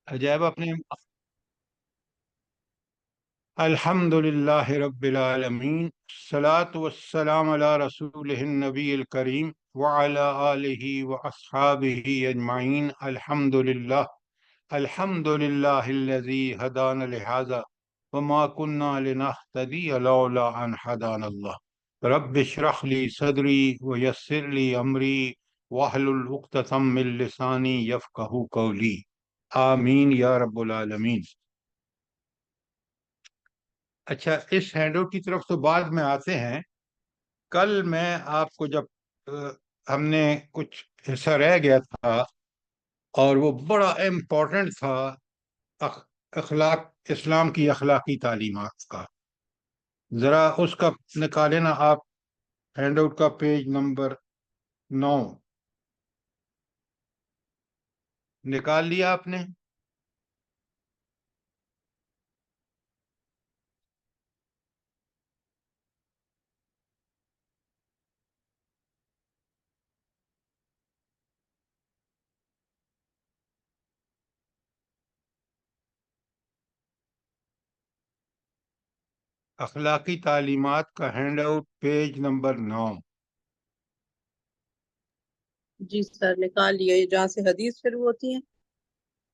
عجائب اپنے الحمد للہ رب العالمین الصلاة والسلام علی رسولہ النبی الکریم وعلی آلہ واصحابہ اجمعین الحمد للہ الذی ہدانا لہذا وما كنا لنهتدی لولا ان ہدانا اللہ رب اشرح لی صدری ویسر لی امری واحلل عقدۃ من لسانی یفقہوا قولی آمین یا رب العالمین۔ اچھا، اس ہینڈ آؤٹ کی طرف تو بعد میں آتے ہیں۔ کل میں آپ کو جب ہم نے کچھ حصہ رہ گیا تھا اور وہ بڑا امپورٹنٹ تھا، اخلاق، اسلام کی اخلاقی تعلیمات کا، ذرا اس کا نکالے نا آپ، ہینڈ آؤٹ کا پیج نمبر 9 نکال لیا آپ نے؟ اخلاقی تعلیمات کا ہینڈ آؤٹ پیج نمبر 9۔ جی سر، نکال لیے جہاں سے حدیث شروع ہوتی ہے۔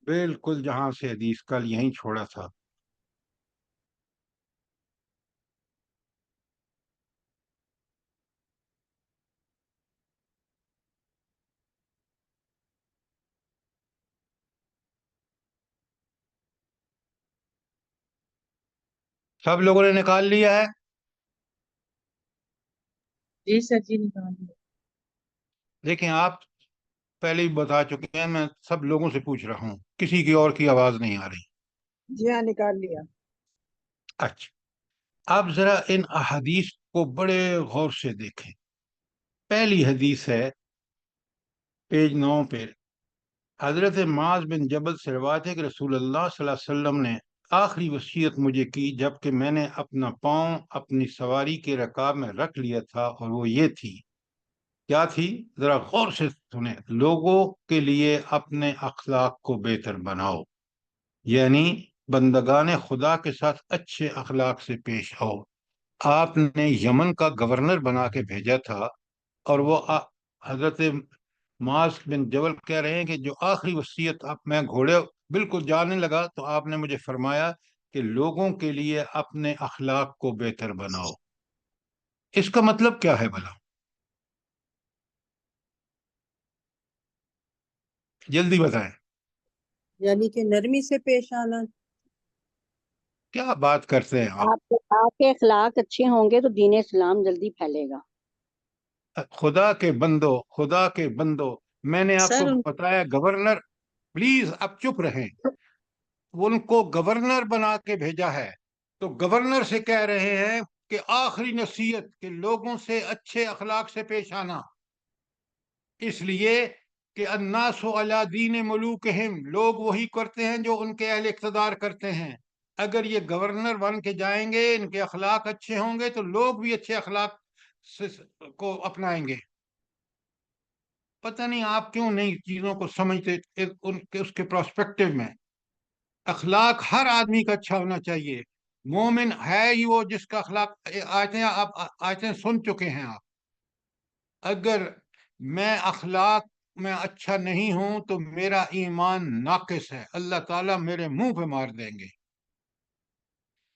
بالکل، جہاں سے حدیث کل یہیں چھوڑا تھا۔ سب لوگوں نے نکال لیا ہے؟ جی سر، جی نکال لیے۔ دیکھیں، آپ پہلے ہی بتا چکے ہیں، میں سب لوگوں سے پوچھ رہا ہوں، کسی کی اور کی آواز نہیں آ رہی۔ جی ہاں، نکال لیا۔ اچھا، اب ذرا ان احادیث کو بڑے غور سے دیکھیں۔ پہلی حدیث ہے پیج 9 پہ، حضرت معاذ بن جبل سے روایت ہے کہ رسول اللہ صلی اللہ علیہ وسلم نے آخری وصیت مجھے کی جبکہ میں نے اپنا پاؤں اپنی سواری کے رکاب میں رکھ لیا تھا، اور وہ یہ تھی، کیا تھی؟ ذرا غور سے سنیں۔ لوگوں کے لیے اپنے اخلاق کو بہتر بناؤ، یعنی بندگان خدا کے ساتھ اچھے اخلاق سے پیش آؤ۔ آپ نے یمن کا گورنر بنا کے بھیجا تھا، اور وہ حضرت معاذ بن جبل کہہ رہے ہیں کہ جو آخری وصیت میں گھوڑے بالکل جانے لگا تو آپ نے مجھے فرمایا کہ لوگوں کے لیے اپنے اخلاق کو بہتر بناؤ۔ اس کا مطلب کیا ہے بھلا؟ جلدی بتائیں۔ یعنی کہ نرمی سے پیش آنا۔ کیا بات کرتے ہیں آپ؟ آپ کے اخلاق اچھے ہوں گے تو دین اسلام جلدی پھیلے گا۔ خدا کے بندو، خدا کے بندو، میں نے آپ کو سر بتایا گورنر، پلیز اب چپ رہیں، ان کو گورنر بنا کے بھیجا ہے، تو گورنر سے کہہ رہے ہیں کہ آخری نصیحت کہ لوگوں سے اچھے اخلاق سے پیش آنا، اس لیے کہ الناس علی دین ملوکہم، لوگ وہی کرتے ہیں جو ان کے اہل اقتدار کرتے ہیں۔ اگر یہ گورنر بن کے جائیں گے، ان کے اخلاق اچھے ہوں گے تو لوگ بھی اچھے اخلاق کو اپنائیں گے۔ پتہ نہیں آپ کیوں نہیں چیزوں کو سمجھتے اس کے پراسپیکٹو میں۔ اخلاق ہر آدمی کا اچھا ہونا چاہیے۔ مومن ہے ہی وہ جس کا اخلاق، آیتیں سن چکے ہیں آپ۔ اگر میں اخلاق میں اچھا نہیں ہوں تو میرا ایمان ناقص ہے، اللہ تعالیٰ میرے منہ پہ مار دیں گے۔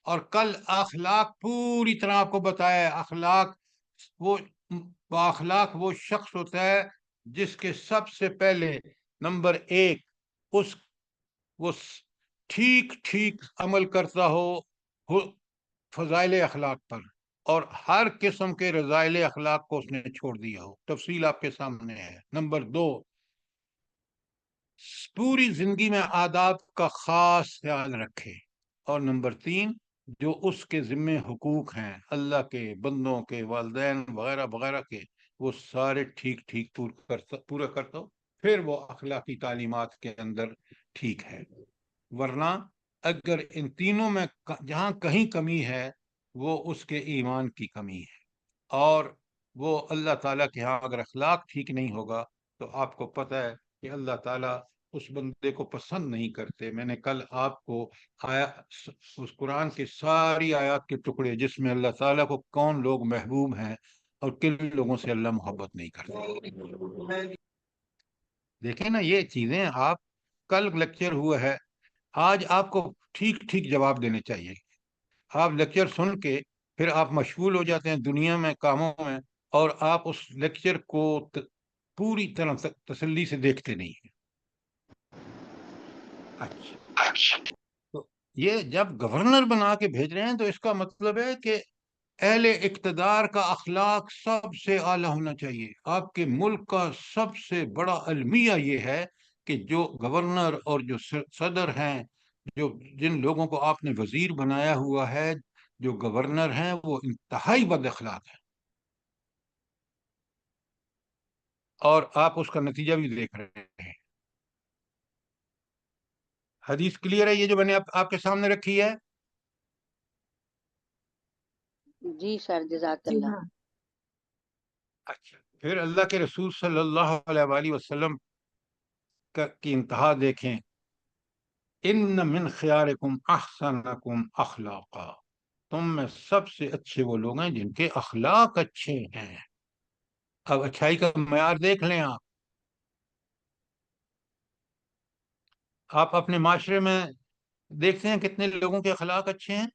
اور کل اخلاق پوری طرح آپ کو بتایا، اخلاق وہ شخص ہوتا ہے جس کے سب سے پہلے نمبر 1 وہ ٹھیک ٹھیک عمل کرتا ہو فضائل اخلاق پر، اور ہر قسم کے رذائل اخلاق کو اس نے چھوڑ دیا ہو۔ تفصیل آپ کے سامنے ہے۔ نمبر 2، پوری زندگی میں آداب کا خاص خیال رکھے۔ اور نمبر 3، جو اس کے ذمے حقوق ہیں اللہ کے، بندوں کے، والدین وغیرہ وغیرہ کے، وہ سارے ٹھیک ٹھیک پورا کرتا ہو، پھر وہ اخلاقی تعلیمات کے اندر ٹھیک ہے۔ ورنہ اگر ان تینوں میں جہاں کہیں کمی ہے وہ اس کے ایمان کی کمی ہے، اور وہ اللہ تعالیٰ کے ہاں اگر اخلاق ٹھیک نہیں ہوگا تو آپ کو پتہ ہے کہ اللہ تعالیٰ اس بندے کو پسند نہیں کرتے. میں نے کل آپ کو اس قرآن کی ساری آیات کے ٹکڑے جس میں اللہ تعالیٰ کو کون لوگ محبوب ہیں اور کن لوگوں سے اللہ محبت نہیں کرتے. دیکھیں نا یہ چیزیں. آپ کل لیکچر ہوا ہے, آج آپ کو ٹھیک ٹھیک جواب دینے چاہیے. آپ لیکچر سن کے پھر آپ مشغول ہو جاتے ہیں دنیا میں, کاموں میں, اور آپ اس لیکچر کو پوری طرح تسلی سے دیکھتے نہیں ہیں. اچھا, تو یہ جب گورنر بنا کے بھیج رہے ہیں تو اس کا مطلب ہے کہ اہل اقتدار کا اخلاق سب سے اعلیٰ ہونا چاہیے. آپ کے ملک کا سب سے بڑا المیہ یہ ہے کہ جو گورنر اور جو صدر ہیں, جن لوگوں کو آپ نے وزیر بنایا ہوا ہے, جو گورنر ہیں, وہ انتہائی بد اخلاق ہیں. اور آپ اس کا نتیجہ بھی دیکھ رہے ہیں. حدیث کلیئر ہے یہ جو میں نے آپ کے سامنے رکھی ہے؟ جی سر, جزاک جی اللہ. ہاں. اچھا, پھر اللہ کے رسول صلی اللہ علیہ وآلہ وسلم کی انتہا دیکھیں. ان من خیارکم احسنکم اخلاقا, تم میں سب سے اچھے وہ لوگ ہیں جن کے اخلاق اچھے ہیں. اب اچھائی کا معیار دیکھ لیں. آپ اپنے معاشرے میں دیکھتے ہیں کتنے لوگوں کے اخلاق اچھے ہیں.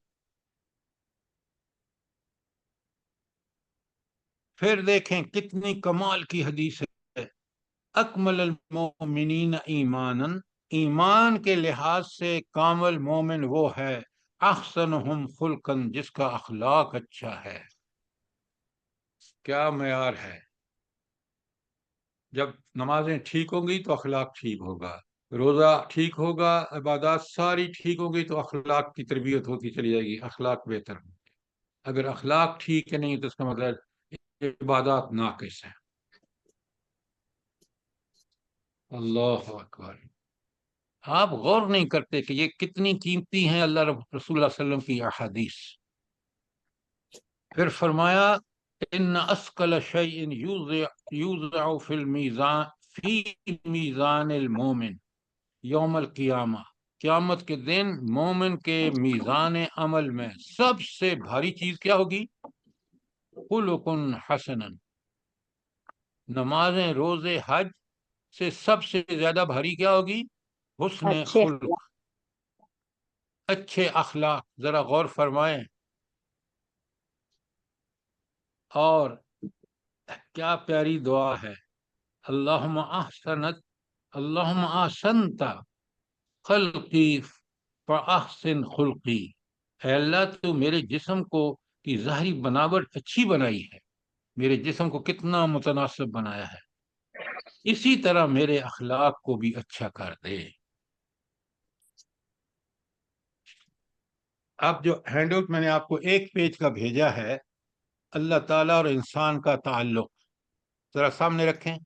پھر دیکھیں کتنی کمال کی حدیث ہے, اکمل المؤمنین ایمانا, ایمان کے لحاظ سے کامل مومن وہ ہے, احسنہم خلقا, جس کا اخلاق اچھا ہے. کیا معیار ہے. جب نمازیں ٹھیک ہوں گی تو اخلاق ٹھیک ہوگا, روزہ ٹھیک ہوگا, عبادات ساری ٹھیک ہوگی تو اخلاق کی تربیت ہوتی چلی جائے گی, اخلاق بہتر ہوں گے. اگر اخلاق ٹھیک ہے نہیں تو اس کا مطلب عبادات ناقص ہیں. اللہ اکبر. آپ غور نہیں کرتے کہ یہ کتنی قیمتی ہیں اللہ رسول اللہ صلی اللہ علیہ وسلم کی احادیث. پھر فرمایا ان اثقل شیء یوضع فی المیزان فی میزان المومن یوم القیامہ, قیامت کے دن مومن کے میزان عمل میں سب سے بھاری چیز کیا ہوگی؟ خلق حسنا, نمازیں, روزے, حج سے سب سے زیادہ بھاری کیا ہوگی؟ حسن اچھے خلق, اچھے اخلاق. ذرا غور فرمائیں. اور کیا پیاری دعا ہے, اللہم احسنت خلقی فاحسن خلقی. اے اللہ تو میرے جسم کو کی ظاہری بناوٹ اچھی بنائی ہے, میرے جسم کو کتنا متناسب بنایا ہے, اسی طرح میرے اخلاق کو بھی اچھا کر دے. اب جو ہینڈ آؤٹ میں نے آپ کو ایک پیج کا بھیجا ہے, اللہ تعالیٰ اور انسان کا تعلق, ذرا سامنے رکھیں.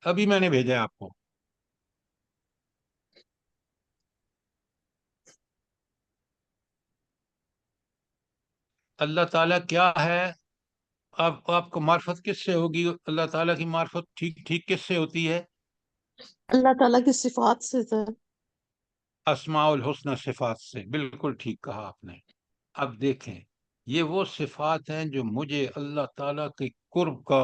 ابھی میں نے بھیجا ہے آپ کو. اللہ تعالیٰ کیا ہے؟ آپ کو معرفت کس سے ہوگی؟ اللہ تعالیٰ کی معرفت ٹھیک ٹھیک کس سے ہوتی ہے؟ اللہ تعالیٰ کی صفات سے سر. اسماء الحسنى صفات سے. بالکل ٹھیک کہا آپ نے. اب دیکھیں, یہ وہ صفات ہیں جو مجھے اللہ تعالیٰ کے قرب کا,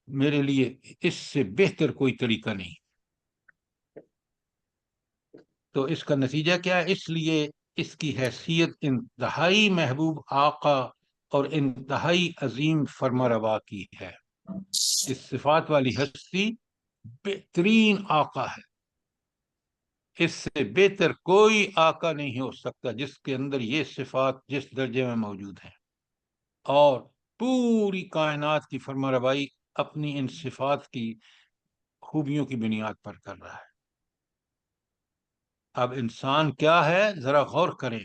میرے لیے اس سے بہتر کوئی طریقہ نہیں. تو اس کا نتیجہ کیا ہے؟ اس لیے اس کی حیثیت انتہائی محبوب آقا اور انتہائی عظیم فرمانروا کی ہے. اس صفات والی ہستی بہترین آقا ہے, اس سے بہتر کوئی آقا نہیں ہو سکتا جس کے اندر یہ صفات جس درجے میں موجود ہیں. اور پوری کائنات کی فرمانروائی اپنی ان صفات کی خوبیوں کی بنیاد پر کر رہا ہے. اب انسان کیا ہے, ذرا غور کریں.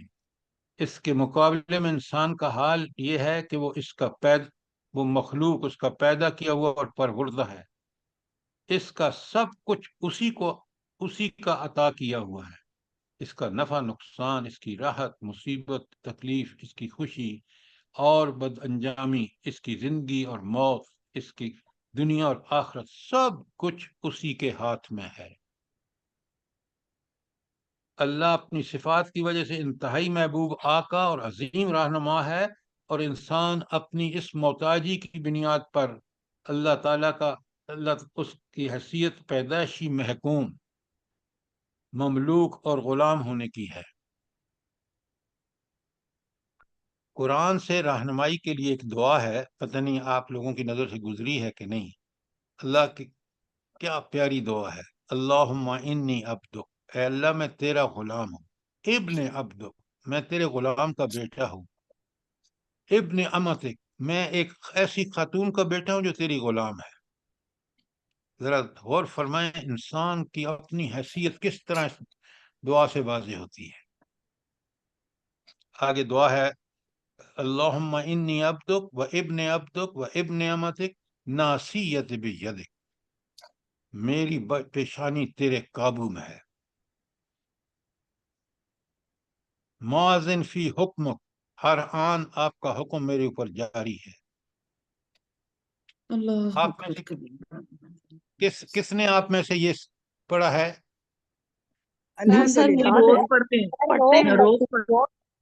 اس کے مقابلے میں انسان کا حال یہ ہے کہ وہ مخلوق, اس کا پیدا کیا ہوا اور پروردہ ہے. اس کا سب کچھ اسی کا عطا کیا ہوا ہے. اس کا نفع نقصان, اس کی راحت مصیبت تکلیف, اس کی خوشی اور بد انجامی, اس کی زندگی اور موت, اس کی دنیا اور آخرت سب کچھ اسی کے ہاتھ میں ہے۔ اللہ اپنی صفات کی وجہ سے انتہائی محبوب آقا اور عظیم رہنما ہے، اور انسان اپنی اس محتاجی کی بنیاد پر اللہ اس کی حیثیت پیدائشی محکوم، مملوک اور غلام ہونے کی ہے۔ قرآن سے رہنمائی کے لیے ایک دعا ہے، پتہ نہیں آپ لوگوں کی نظر سے گزری ہے کہ نہیں۔ اللہ کی کیا پیاری دعا ہے، اللہم انی عبدک، اے اللہ میں تیرا غلام ہوں، ابن عبدک، میں تیرے غلام کا بیٹا ہوں، ابن امتک، میں ایک ایسی خاتون کا بیٹا ہوں جو تیری غلام ہے۔ ذرا غور فرمائیں انسان کی اپنی حیثیت کس طرح اس دعا سے واضح ہوتی ہے۔ آگے دعا ہے، اللہم انی عبدک و ابن عبدک و ابن امتک ناسیت بیدک، میری پیشانی تیرے قابو میں ہے، ماذن فی حکمک، ہر آن آپ کا حکم میرے اوپر جاری ہے۔ اللہ آپ میں سے کس نے آپ میں سے یہ پڑھا ہے؟ سر یہ روز پڑھتے ہیں روز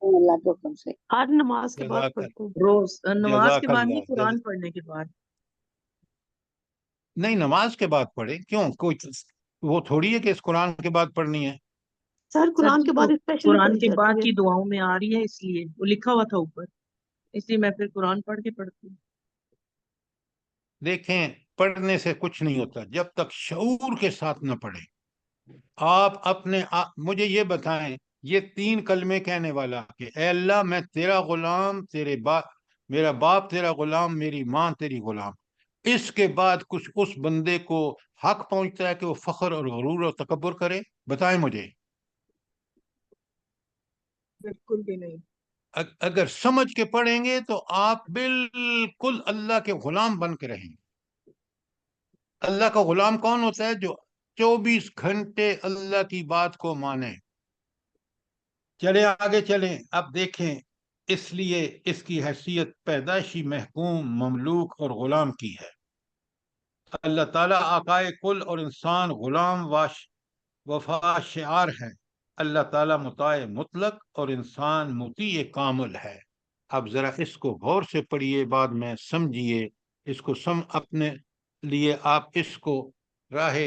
اللہ کے حکم سے ہر نماز کے بعد پڑھتے ہیں، روز نماز جزاک کے بعد اللہ، نہیں، قرآن پڑھنے کے بعد۔ نہیں نماز کے بعد پڑھے، کیوں؟ کوئی وہ تھوڑی ہے کہ اس قرآن کے بعد پڑھنی ہے۔ سر قرآن کے بعد اسپیشلی قرآن پڑھی کے جاتی بعد ہے۔ کی دعاؤں میں آ رہی ہے، اس لیے وہ لکھا ہوا تھا اوپر، اس لیے میں پھر قرآن پڑھ کے پڑھتی ہوں۔ دیکھیں پڑھنے سے کچھ نہیں ہوتا جب تک شعور کے ساتھ نہ پڑھیں۔ آپ مجھے یہ بتائیں، یہ 3 کلمے کہنے والا کہ اے اللہ میں تیرا غلام، میرا باپ تیرا غلام، میری ماں تیری غلام، اس کے بعد کچھ اس بندے کو حق پہنچتا ہے کہ وہ فخر اور غرور اور تکبر کرے؟ بتائیں مجھے۔ بالکل بھی نہیں۔ اگر سمجھ کے پڑھیں گے تو آپ بالکل اللہ کے غلام بن کے رہیں گے۔ اللہ کا غلام کون ہوتا ہے؟ جو 24 گھنٹے اللہ کی بات کو مانے۔ چلیں آگے چلیں، اب دیکھیں، اس لیے اس کی حیثیت پیدائشی محکوم، مملوک اور غلام کی ہے۔ اللہ تعالیٰ آقائے کل اور انسان غلام وفا شعار ہے۔ اللہ تعالیٰ مطاع مطلق اور انسان مطیع کامل ہے۔ اب ذرا اس کو غور سے پڑھیے، بعد میں سمجھیے، اس کو اپنے لیے آپ اس کو راہ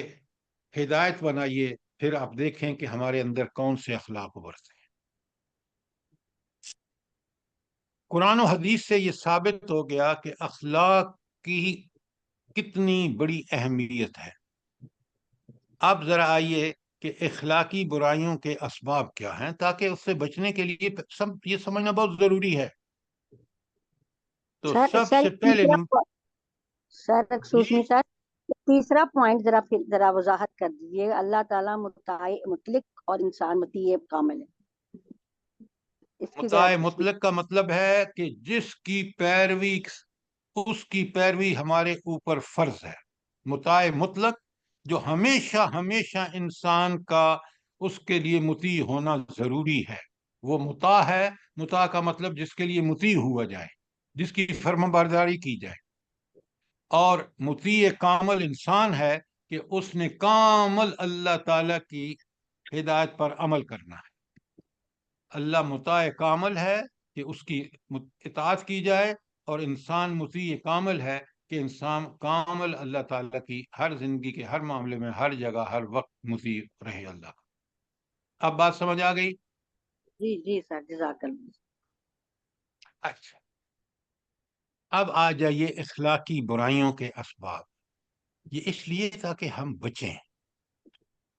ہدایت بنائیے، پھر آپ دیکھیں کہ ہمارے اندر کون سے اخلاق ابھرتے ہیں۔ قرآن و حدیث سے یہ ثابت ہو گیا کہ اخلاق کی کتنی بڑی اہمیت ہے۔ اب ذرا آئیے کہ اخلاقی برائیوں کے اسباب کیا ہیں، تاکہ اس سے بچنے کے لیے یہ سمجھنا بہت ضروری ہے۔ تو سب سے پہلے سر سوشنی سر تیسرا پوائنٹ ذرا وضاحت کر دیجیے۔ اللہ تعالیٰ مطاع مطلق اور انسان مطیع کامل ہے۔ مطاع مطلق کا مطلب ہے کہ جس کی پیروی، اس کی پیروی ہمارے اوپر فرض ہے۔ مطاع مطلق جو ہمیشہ ہمیشہ انسان کا اس کے لیے مطیع ہونا ضروری ہے، وہ مطاع ہے۔ مطاع کا مطلب جس کے لیے مطیع ہوا جائے، جس کی فرمانبرداری کی جائے۔ اور مطیع کامل انسان ہے کہ اس نے کامل اللہ تعالی کی ہدایت پر عمل کرنا ہے۔ اللہ مطاع کامل ہے کہ اس کی اطاعت کی جائے، اور انسان مطیع کامل ہے کہ انسان کامل اللہ تعالیٰ کی ہر زندگی کے ہر معاملے میں، ہر جگہ، ہر وقت مطیع رہے اللہ کا۔ اب بات سمجھ آ گئی؟ جی جی سر، جزاک اللہ۔ اچھا، اب آ جائیے اخلاقی برائیوں کے اسباب۔ یہ اس لیے تاکہ ہم بچیں۔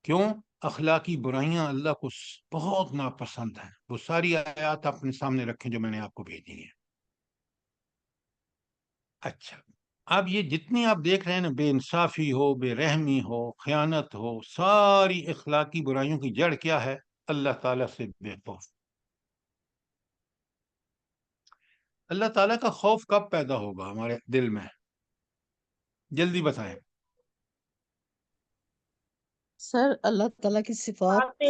کیوں؟ اخلاقی برائیاں اللہ کو بہت ناپسند ہیں۔ وہ ساری آیات اپنے سامنے رکھیں جو میں نے آپ کو بھیجی ہیں۔ اچھا، اب یہ جتنی آپ دیکھ رہے ہیں نا، بے انصافی ہو، بے رحمی ہو، خیانت ہو، ساری اخلاقی برائیوں کی جڑ کیا ہے؟ اللہ تعالیٰ سے بے خوف۔ اللہ تعالیٰ کا خوف کب پیدا ہوگا ہمارے دل میں؟ جلدی بتائیں۔ سر اللہ تعالیٰ کی صفات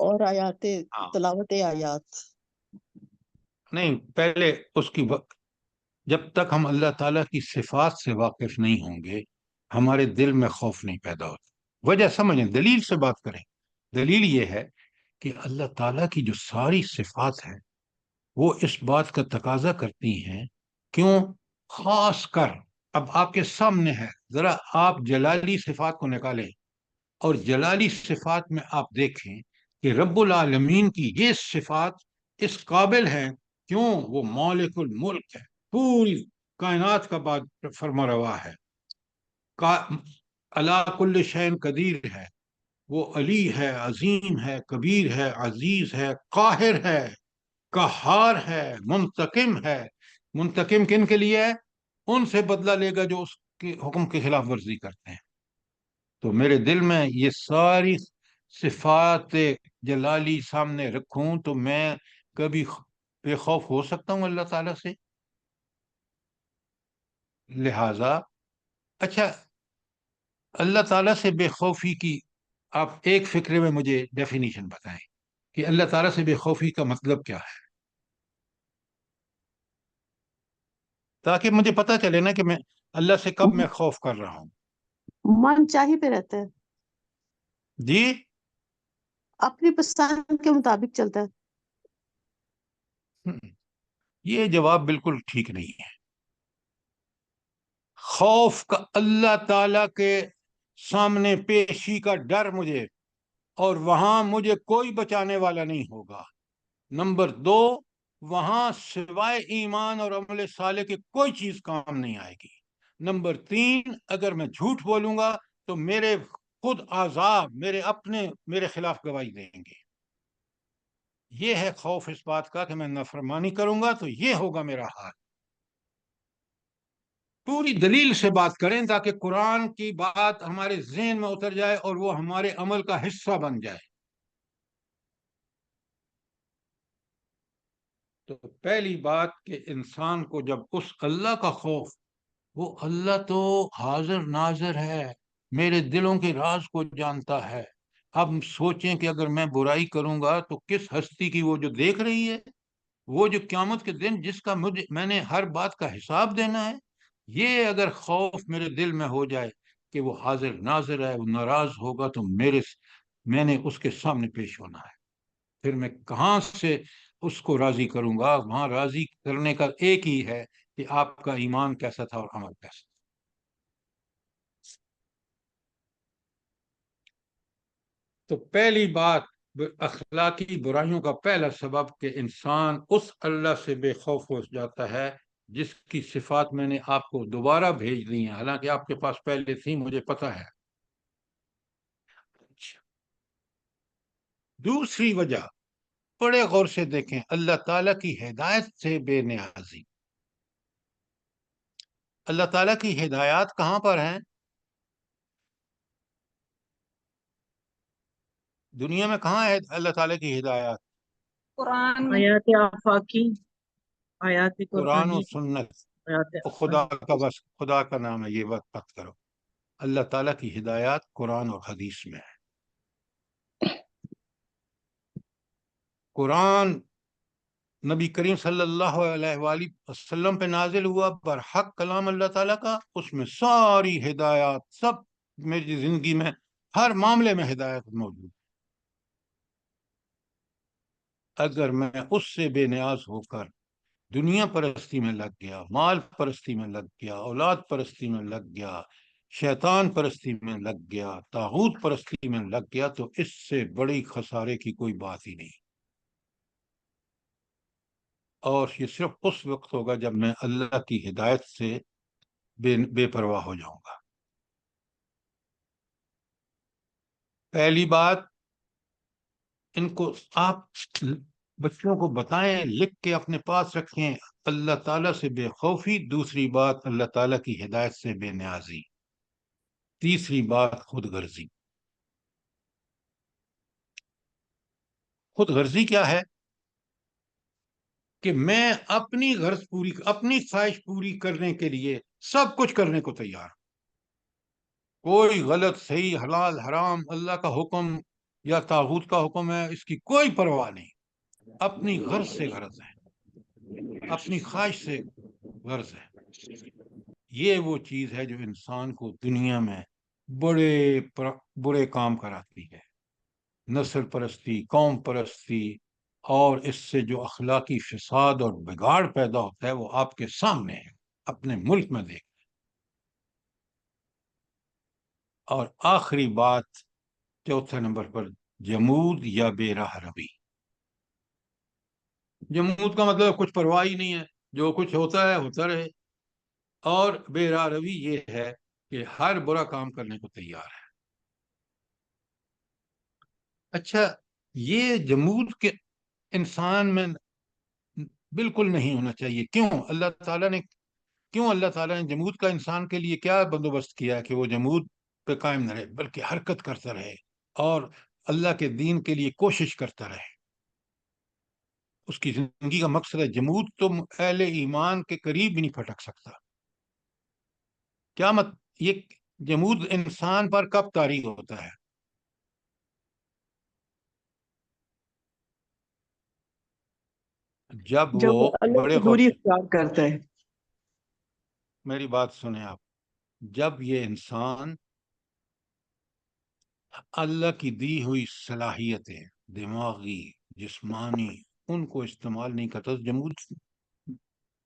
اور آیات، تلاوت آیات۔ نہیں، پہلے اس کی جب تک ہم اللہ تعالیٰ کی صفات سے واقف نہیں ہوں گے، ہمارے دل میں خوف نہیں پیدا ہوتا. وجہ سمجھیں، دلیل سے بات کریں. دلیل یہ ہے کہ اللہ تعالیٰ کی جو ساری صفات ہیں وہ اس بات کا تقاضا کرتی ہیں. کیوں؟ خاص کر اب آپ کے سامنے ہے، ذرا آپ جلالی صفات کو نکالیں اور جلالی صفات میں آپ دیکھیں کہ رب العالمین کی یہ صفات اس قابل ہیں. کیوں؟ وہ مالک الملک ہے، پوری کائنات کا بعد فرما روا ہے، علی کل شیء قدیر ہے، وہ علی ہے، عظیم ہے، کبیر ہے، عزیز ہے، قاہر ہے، قہار ہے، منتقم ہے. منتقم کن کے لیے ہے؟ ان سے بدلہ لے گا جو اس کے حکم کی خلاف ورزی کرتے ہیں. تو میرے دل میں یہ ساری صفات جلالی سامنے رکھوں تو میں کبھی بے خوف ہو سکتا ہوں اللہ تعالیٰ سے؟ لہذا اچھا، اللہ تعالیٰ سے بے خوفی کی آپ ایک فکرے میں مجھے ڈیفینیشن بتائیں کہ اللہ تعالیٰ سے بے خوفی کا مطلب کیا ہے، تاکہ مجھے پتہ چلے نا کہ میں اللہ سے کب میں خوف کر رہا ہوں. من چاہی پہ رہتا ہے، جی اپنی پسند کے مطابق چلتا ہے. یہ جواب بالکل ٹھیک نہیں ہے. خوف کا اللہ تعالی کے سامنے پیشی کا ڈر مجھے، اور وہاں مجھے کوئی بچانے والا نہیں ہوگا. نمبر 2، وہاں سوائے ایمان اور عمل صالح کے کوئی چیز کام نہیں آئے گی. نمبر 3، اگر میں جھوٹ بولوں گا تو میرے خود عذاب میرے خلاف گواہی دیں گے. یہ ہے خوف اس بات کا کہ میں نافرمانی کروں گا تو یہ ہوگا میرا حال. پوری دلیل سے بات کریں تاکہ قرآن کی بات ہمارے ذہن میں اتر جائے اور وہ ہمارے عمل کا حصہ بن جائے. تو پہلی بات کہ انسان کو جب اس اللہ کا خوف، وہ اللہ تو حاضر ناظر ہے، میرے دلوں کے راز کو جانتا ہے. اب سوچیں کہ اگر میں برائی کروں گا تو کس ہستی کی وہ جو دیکھ رہی ہے، وہ جو قیامت کے دن جس کا میں نے ہر بات کا حساب دینا ہے. یہ اگر خوف میرے دل میں ہو جائے کہ وہ حاضر ناظر ہے، وہ ناراض ہوگا تو میں نے اس کے سامنے پیش ہونا ہے. پھر میں کہاں سے اس کو راضی کروں گا؟ وہاں راضی کرنے کا ایک ہی ہے کہ آپ کا ایمان کیسا تھا اور عمل کیسا تھا. تو پہلی بات، اخلاقی برائیوں کا پہلا سبب کہ انسان اس اللہ سے بے خوف ہو جاتا ہے جس کی صفات میں نے آپ کو دوبارہ بھیج دی ہیں، حالانکہ آپ کے پاس پہلے تھی، مجھے پتہ ہے. دوسری وجہ، بڑے غور سے دیکھیں، اللہ تعالیٰ کی ہدایت سے بے نیازی. اللہ تعالیٰ کی ہدایات کہاں پر ہیں؟ دنیا میں کہاں ہے اللہ تعالیٰ کی ہدایات؟ قرآن میں، آیات آفاقی، آیات قرآن و قرآنی، سنت. آیات خدا کا بس خدا کا نام ہے، یہ وقت مت کرو. اللہ تعالیٰ کی ہدایات قرآن اور حدیث میں ہے. قرآن نبی کریم صلی اللہ علیہ وآلہ وسلم پہ نازل ہوا، برحق کلام اللہ تعالیٰ کا. اس میں ساری ہدایات، سب میری زندگی میں ہر معاملے میں ہدایت موجود. اگر میں اس سے بے نیاز ہو کر دنیا پرستی میں لگ گیا، مال پرستی میں لگ گیا، اولاد پرستی میں لگ گیا، شیطان پرستی میں لگ گیا، طاغوت پرستی میں لگ گیا، تو اس سے بڑی خسارے کی کوئی بات ہی نہیں. اور یہ صرف اس وقت ہوگا جب میں اللہ کی ہدایت سے بے پرواہ ہو جاؤں گا. پہلی بات، ان کو آپ بچوں کو بتائیں، لکھ کے اپنے پاس رکھیں، اللہ تعالیٰ سے بے خوفی. دوسری بات، اللہ تعالیٰ کی ہدایت سے بے نیازی. تیسری بات، خود غرضی. خود غرضی کیا ہے؟ کہ میں اپنی غرض پوری، اپنی خواہش پوری کرنے کے لیے سب کچھ کرنے کو تیار. کوئی غلط صحیح، حلال حرام، اللہ کا حکم یا طاغوت کا حکم ہے، اس کی کوئی پرواہ نہیں. اپنی غرض سے غرض ہے، اپنی خواہش سے غرض ہے. یہ وہ چیز ہے جو انسان کو دنیا میں بڑے برے کام کراتی ہے، نسل پرستی، قوم پرستی، اور اس سے جو اخلاقی فساد اور بگاڑ پیدا ہوتا ہے وہ آپ کے سامنے ہے، اپنے ملک میں دیکھ۔ اور آخری بات، چوتھے نمبر پر، جمود یا بے راہ روی۔ جمود کا مطلب کچھ پرواہ ہی نہیں ہے، جو کچھ ہوتا ہے ہوتا رہے، اور بے راہ روی یہ ہے کہ ہر برا کام کرنے کو تیار ہے۔ اچھا، یہ جمود کے انسان میں بالکل نہیں ہونا چاہیے۔ کیوں اللہ تعالیٰ نے جمود کا انسان کے لیے کیا بندوبست کیا کہ وہ جمود پہ قائم نہ رہے، بلکہ حرکت کرتا رہے اور اللہ کے دین کے لیے کوشش کرتا رہے؟ اس کی زندگی کا مقصد ہے۔ جمود تو اہل ایمان کے قریب بھی نہیں پھٹک سکتا۔ کیا یہ جمود انسان پر کب طاری ہوتا ہے؟ جب جب وہ وہ اللہ بڑے سے غور دوری سے، اختیار کرتا ہے۔ میری بات سنیں آپ، جب یہ انسان اللہ کی دی ہوئی صلاحیتیں، دماغی، جسمانی، ان کو استعمال نہیں کرتا تو جمود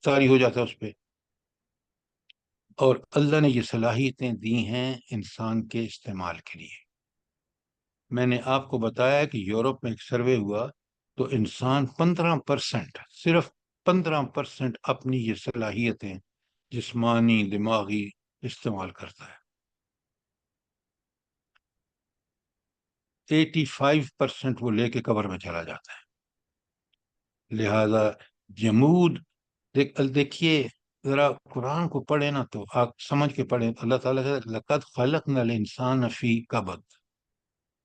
طاری ہو جاتا ہے اس پہ۔ اور اللہ نے یہ صلاحیتیں دی ہیں انسان کے استعمال کے لیے۔ میں نے آپ کو بتایا کہ یورپ میں ایک سروے ہوا تو انسان 15%، صرف 15% اپنی یہ صلاحیتیں جسمانی، دماغی استعمال کرتا ہے۔ 85% وہ لے کے قبر میں چلا جاتا ہے۔ لہذا جمود، دیکھیے ذرا قرآن کو پڑھے نا تو آپ سمجھ کے پڑھیں۔ اللہ تعالیٰ سے لقد خلقنا الانسان فی کبد،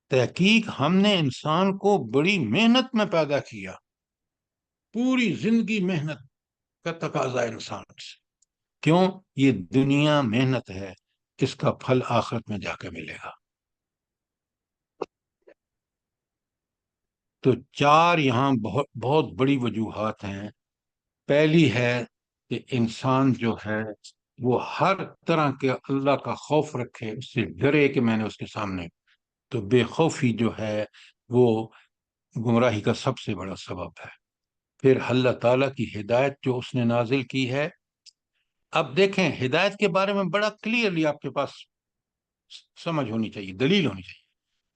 تحقیق ہم نے انسان کو بڑی محنت میں پیدا کیا، پوری زندگی محنت کا تقاضا ہے انسان سے۔ کیوں؟ یہ دنیا محنت ہے، اس کا پھل آخرت میں جا کے ملے گا۔ تو چار یہاں بہت بہت بڑی وجوہات ہیں۔ پہلی ہے کہ انسان جو ہے وہ ہر طرح کے اللہ کا خوف رکھے، اس سے ڈرے کہ میں نے اس کے سامنے، تو بے خوفی جو ہے وہ گمراہی کا سب سے بڑا سبب ہے۔ پھر اللہ تعالیٰ کی ہدایت جو اس نے نازل کی ہے۔ اب دیکھیں، ہدایت کے بارے میں بڑا کلیئرلی آپ کے پاس سمجھ ہونی چاہیے، دلیل ہونی چاہیے۔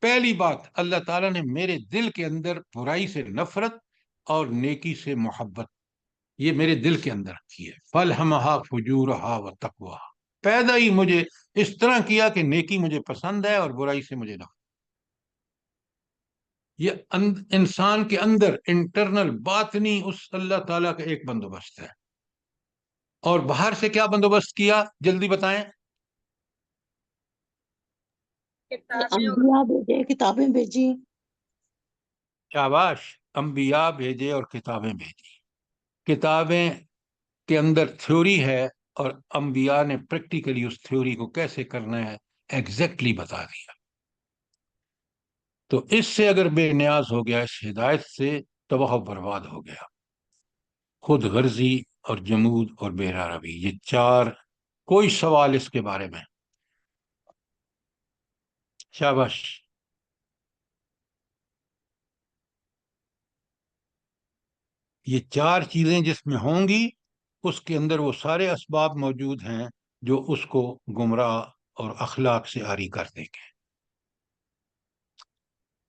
پہلی بات، اللہ تعالیٰ نے میرے دل کے اندر برائی سے نفرت اور نیکی سے محبت، یہ میرے دل کے اندر رکھی ہے۔ فَالْهَمَهَا فُجُورَهَا وَتَقْوَاهَا، پیدا ہی مجھے اس طرح کیا کہ نیکی مجھے پسند ہے اور برائی سے مجھے نفرت۔ یہ انسان کے اندر انٹرنل باطنی اس اللہ تعالیٰ کا ایک بندوبست ہے۔ اور باہر سے کیا بندوبست کیا، جلدی بتائیں؟ انبیاء بھیجے، کتابیں بھیجی۔ شاباش، انبیاء بھیجے اور کتابیں بھیجی۔ کتابیں کے اندر تھیوری ہے اور انبیاء نے پریکٹیکلی اس تھیوری کو کیسے کرنا ہے ایگزیکٹلی بتا دیا۔ تو اس سے اگر بے نیاز ہو گیا، اس ہدایت سے تباہ و برباد ہو گیا۔ خود غرضی اور جمود اور بے راہ روی، یہ چار، کوئی سوال اس کے بارے میں؟ شاباش۔ یہ چار چیزیں جس میں ہوں گی، اس کے اندر وہ سارے اسباب موجود ہیں جو اس کو گمراہ اور اخلاق سے عاری کر دیں گے۔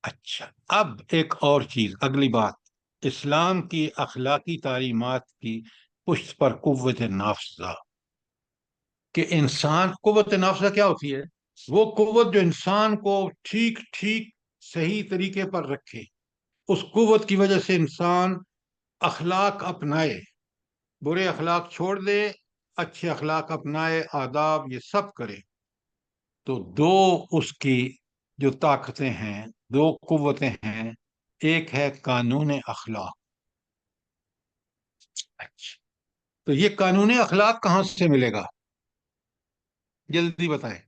اچھا، اب ایک اور چیز، اگلی بات، اسلام کی اخلاقی تعلیمات کی پشت پر قوت نافذہ، کہ انسان، قوت نافذہ کیا ہوتی ہے؟ وہ قوت جو انسان کو ٹھیک صحیح طریقے پر رکھے، اس قوت کی وجہ سے انسان اخلاق اپنائے، برے اخلاق چھوڑ دے، اچھے اخلاق اپنائے، آداب یہ سب کرے۔ تو دو اس کی جو طاقتیں ہیں، دو قوتیں ہیں، ایک ہے قانون اخلاق۔ اچھا، تو یہ قانون اخلاق کہاں سے ملے گا، جلدی بتائیں؟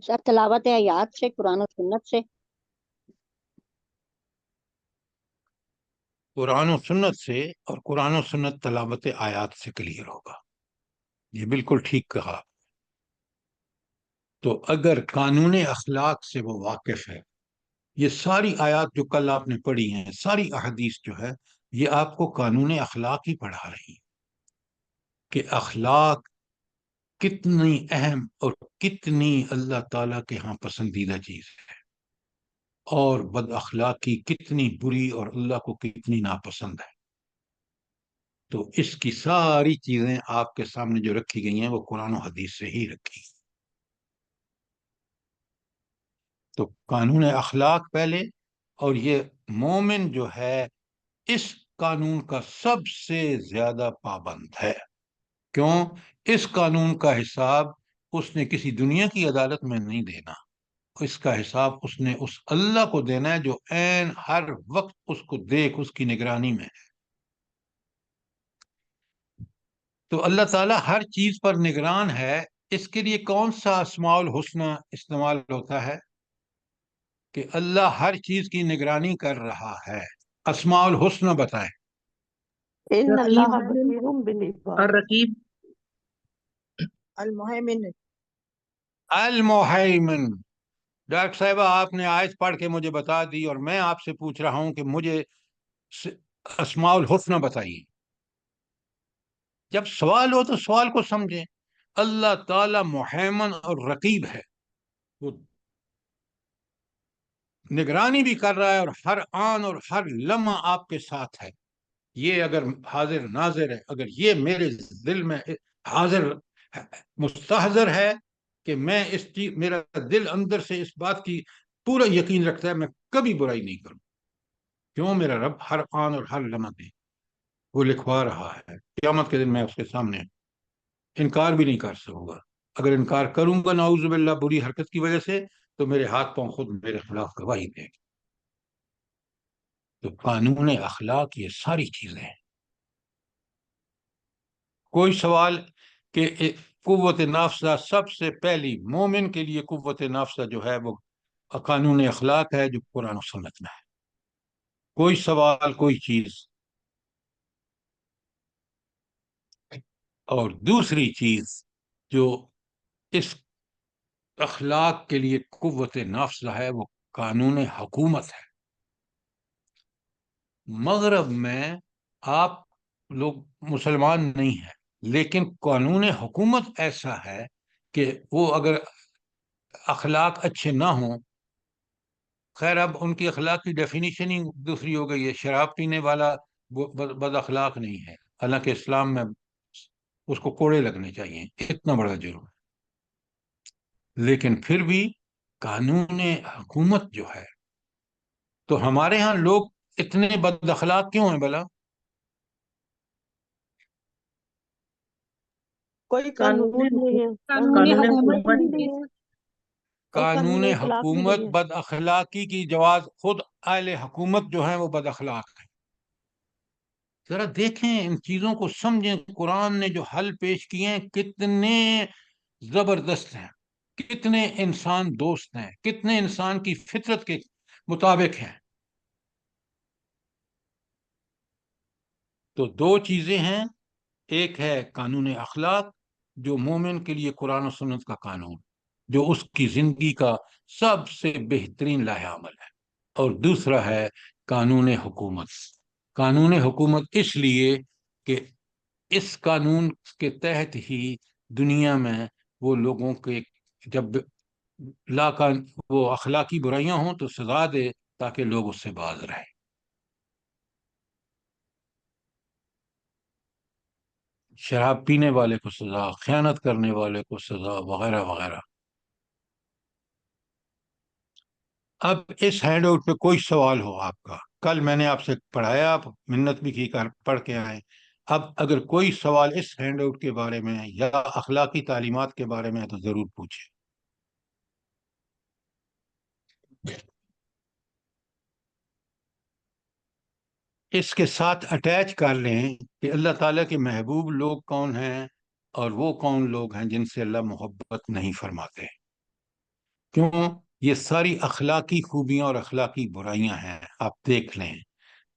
سر تلاوت آیات سے، قرآن و سنت سے۔ قرآن و سنت سے اور قرآن و سنت تلاوت آیات سے کلیئر ہوگا. یہ بالکل ٹھیک کہا. تو اگر قانون اخلاق سے وہ واقف ہے، یہ ساری آیات جو کل آپ نے پڑھی ہیں، ساری احادیث جو ہے، یہ آپ کو قانون اخلاق ہی پڑھا رہی ہیں کہ اخلاق کتنی اہم اور کتنی اللہ تعالیٰ کے ہاں پسندیدہ چیز ہے، اور بد اخلاقی کتنی بری اور اللہ کو کتنی ناپسند ہے. تو اس کی ساری چیزیں آپ کے سامنے جو رکھی گئی ہیں وہ قرآن و حدیث سے ہی رکھی. تو قانون اخلاق پہلے، اور یہ مومن جو ہے اس قانون کا سب سے زیادہ پابند ہے. کیوں؟ اس قانون کا حساب اس نے کسی دنیا کی عدالت میں نہیں دینا. اس کا حساب اس نے اس اللہ کو دینا ہے جو عین ہر وقت اس کو دیکھ اس کی نگرانی میں ہے. تو اللہ تعالیٰ ہر چیز پر نگران ہے. اس کے لیے کون سا اسماء الحسنی استعمال ہوتا ہے کہ اللہ ہر چیز کی نگرانی کر رہا ہے؟ اسماء الحسنی بتائیں. ان رقیب، اللہ بصیر بالعباد. الرقیب، المہیمن. المحیمن. ڈاکٹر صاحبہ آپ نے آیت پڑھ کے مجھے بتا دی، اور میں آپ سے پوچھ رہا ہوں کہ مجھے اسماء الحسنی بتائیے. جب سوال ہو تو سوال کو سمجھیں. اللہ تعالی محیمن اور رقیب ہے، وہ نگرانی بھی کر رہا ہے اور ہر آن اور ہر لمحہ آپ کے ساتھ ہے. یہ اگر حاضر ناظر ہے، اگر یہ میرے دل میں حاضر مستحضر ہے کہ میں اس چیز، میرا دل اندر سے اس بات کی پورا یقین رکھتا ہے میں کبھی برائی نہیں کروں. کیوں؟ میرا رب ہر آن اور ہر لمحہ پہ وہ لکھوا رہا ہے. قیامت کے دن میں اس کے سامنے انکار بھی نہیں کر سکوں گا. اگر انکار کروں گا نعوذ باللہ بری حرکت کی وجہ سے، تو میرے ہاتھ پاؤں خود میرے خلاف گواہی دیں گے. تو قانون اخلاق یہ ساری چیزیں ہیں. کوئی سوال کہ قوت نافذہ، سب سے پہلی مومن کے لیے قوت نافذہ جو ہے وہ قانون اخلاق ہے جو قرآن و سنت میں ہے. کوئی سوال، کوئی چیز. اور دوسری چیز جو اس اخلاق کے لیے قوت نافذہ ہے وہ قانون حکومت ہے. مغرب میں آپ لوگ مسلمان نہیں ہیں، لیکن قانون حکومت ایسا ہے کہ وہ اگر اخلاق اچھے نہ ہوں، خیر اب ان کی اخلاق کی ڈیفینیشن ہی دوسری ہو گئی ہے. شراب پینے والا بد اخلاق نہیں ہے، حالانکہ اسلام میں اس کو کوڑے لگنے چاہیے، اتنا بڑا جرم ہے. لیکن پھر بھی قانون حکومت جو ہے، تو ہمارے ہاں لوگ اتنے بد اخلاق کیوں ہیں بھلا؟ کوئی قانون نہیں ہے، قانون حکومت حکومت، نہیں ہے، اور قانون اخلاق بھی حکومت نہیں ہے. بد اخلاقی کی جواز، خود اہل حکومت جو ہیں وہ بد اخلاق ہیں. ذرا دیکھیں ان چیزوں کو سمجھیں. قرآن نے جو حل پیش کیے ہیں کتنے زبردست ہیں، کتنے انسان دوست ہیں، کتنے انسان کی فطرت کے مطابق ہیں. تو دو چیزیں ہیں. ایک ہے قانون اخلاق جو مومن کے لیے قرآن و سنت کا قانون، جو اس کی زندگی کا سب سے بہترین لائحہ عمل ہے. اور دوسرا ہے قانون حکومت. قانون حکومت اس لیے کہ اس قانون کے تحت ہی دنیا میں وہ لوگوں کے جب وہ اخلاقی برائیاں ہوں تو سزا دے تاکہ لوگ اس سے باز رہیں. شراب پینے والے کو سزا، خیانت کرنے والے کو سزا، وغیرہ وغیرہ. اب اس ہینڈ آؤٹ پہ کوئی سوال ہو آپ کا، کل میں نے آپ سے پڑھایا، آپ منت بھی کی کر پڑھ کے آئے. اب اگر کوئی سوال اس ہینڈ آؤٹ کے بارے میں یا اخلاقی تعلیمات کے بارے میں ہے تو ضرور پوچھیں. اس کے ساتھ اٹیچ کر لیں کہ اللہ تعالیٰ کے محبوب لوگ کون ہیں اور وہ کون لوگ ہیں جن سے اللہ محبت نہیں فرماتے. کیوں؟ یہ ساری اخلاقی خوبیاں اور اخلاقی برائیاں ہیں. آپ دیکھ لیں،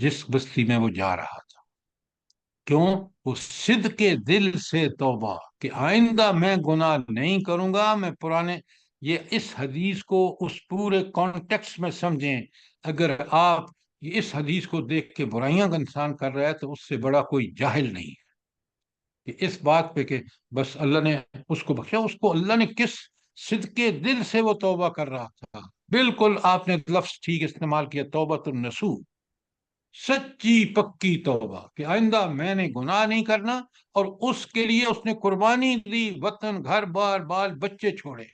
جس بستی میں وہ جا رہا تھا. کیوں؟ وہ صدق کے دل سے توبہ کہ آئندہ میں گناہ نہیں کروں گا. میں پرانے یہ اس حدیث کو اس پورے کانٹیکس میں سمجھیں. اگر آپ اس حدیث کو دیکھ کے برائیاں کا انسان کر رہا ہے تو اس سے بڑا کوئی جاہل نہیں ہے. کہ اس بات پہ کہ بس اللہ نے اس کو بخشا، اس کو اللہ نے کس صدق کے دل سے وہ توبہ کر رہا تھا. بالکل آپ نے لفظ ٹھیک استعمال کیا، توبۃ النصوح، سچی پکی توبہ کہ آئندہ میں نے گناہ نہیں کرنا. اور اس کے لیے اس نے قربانی دی، وطن، گھر بار، بال بچے چھوڑے.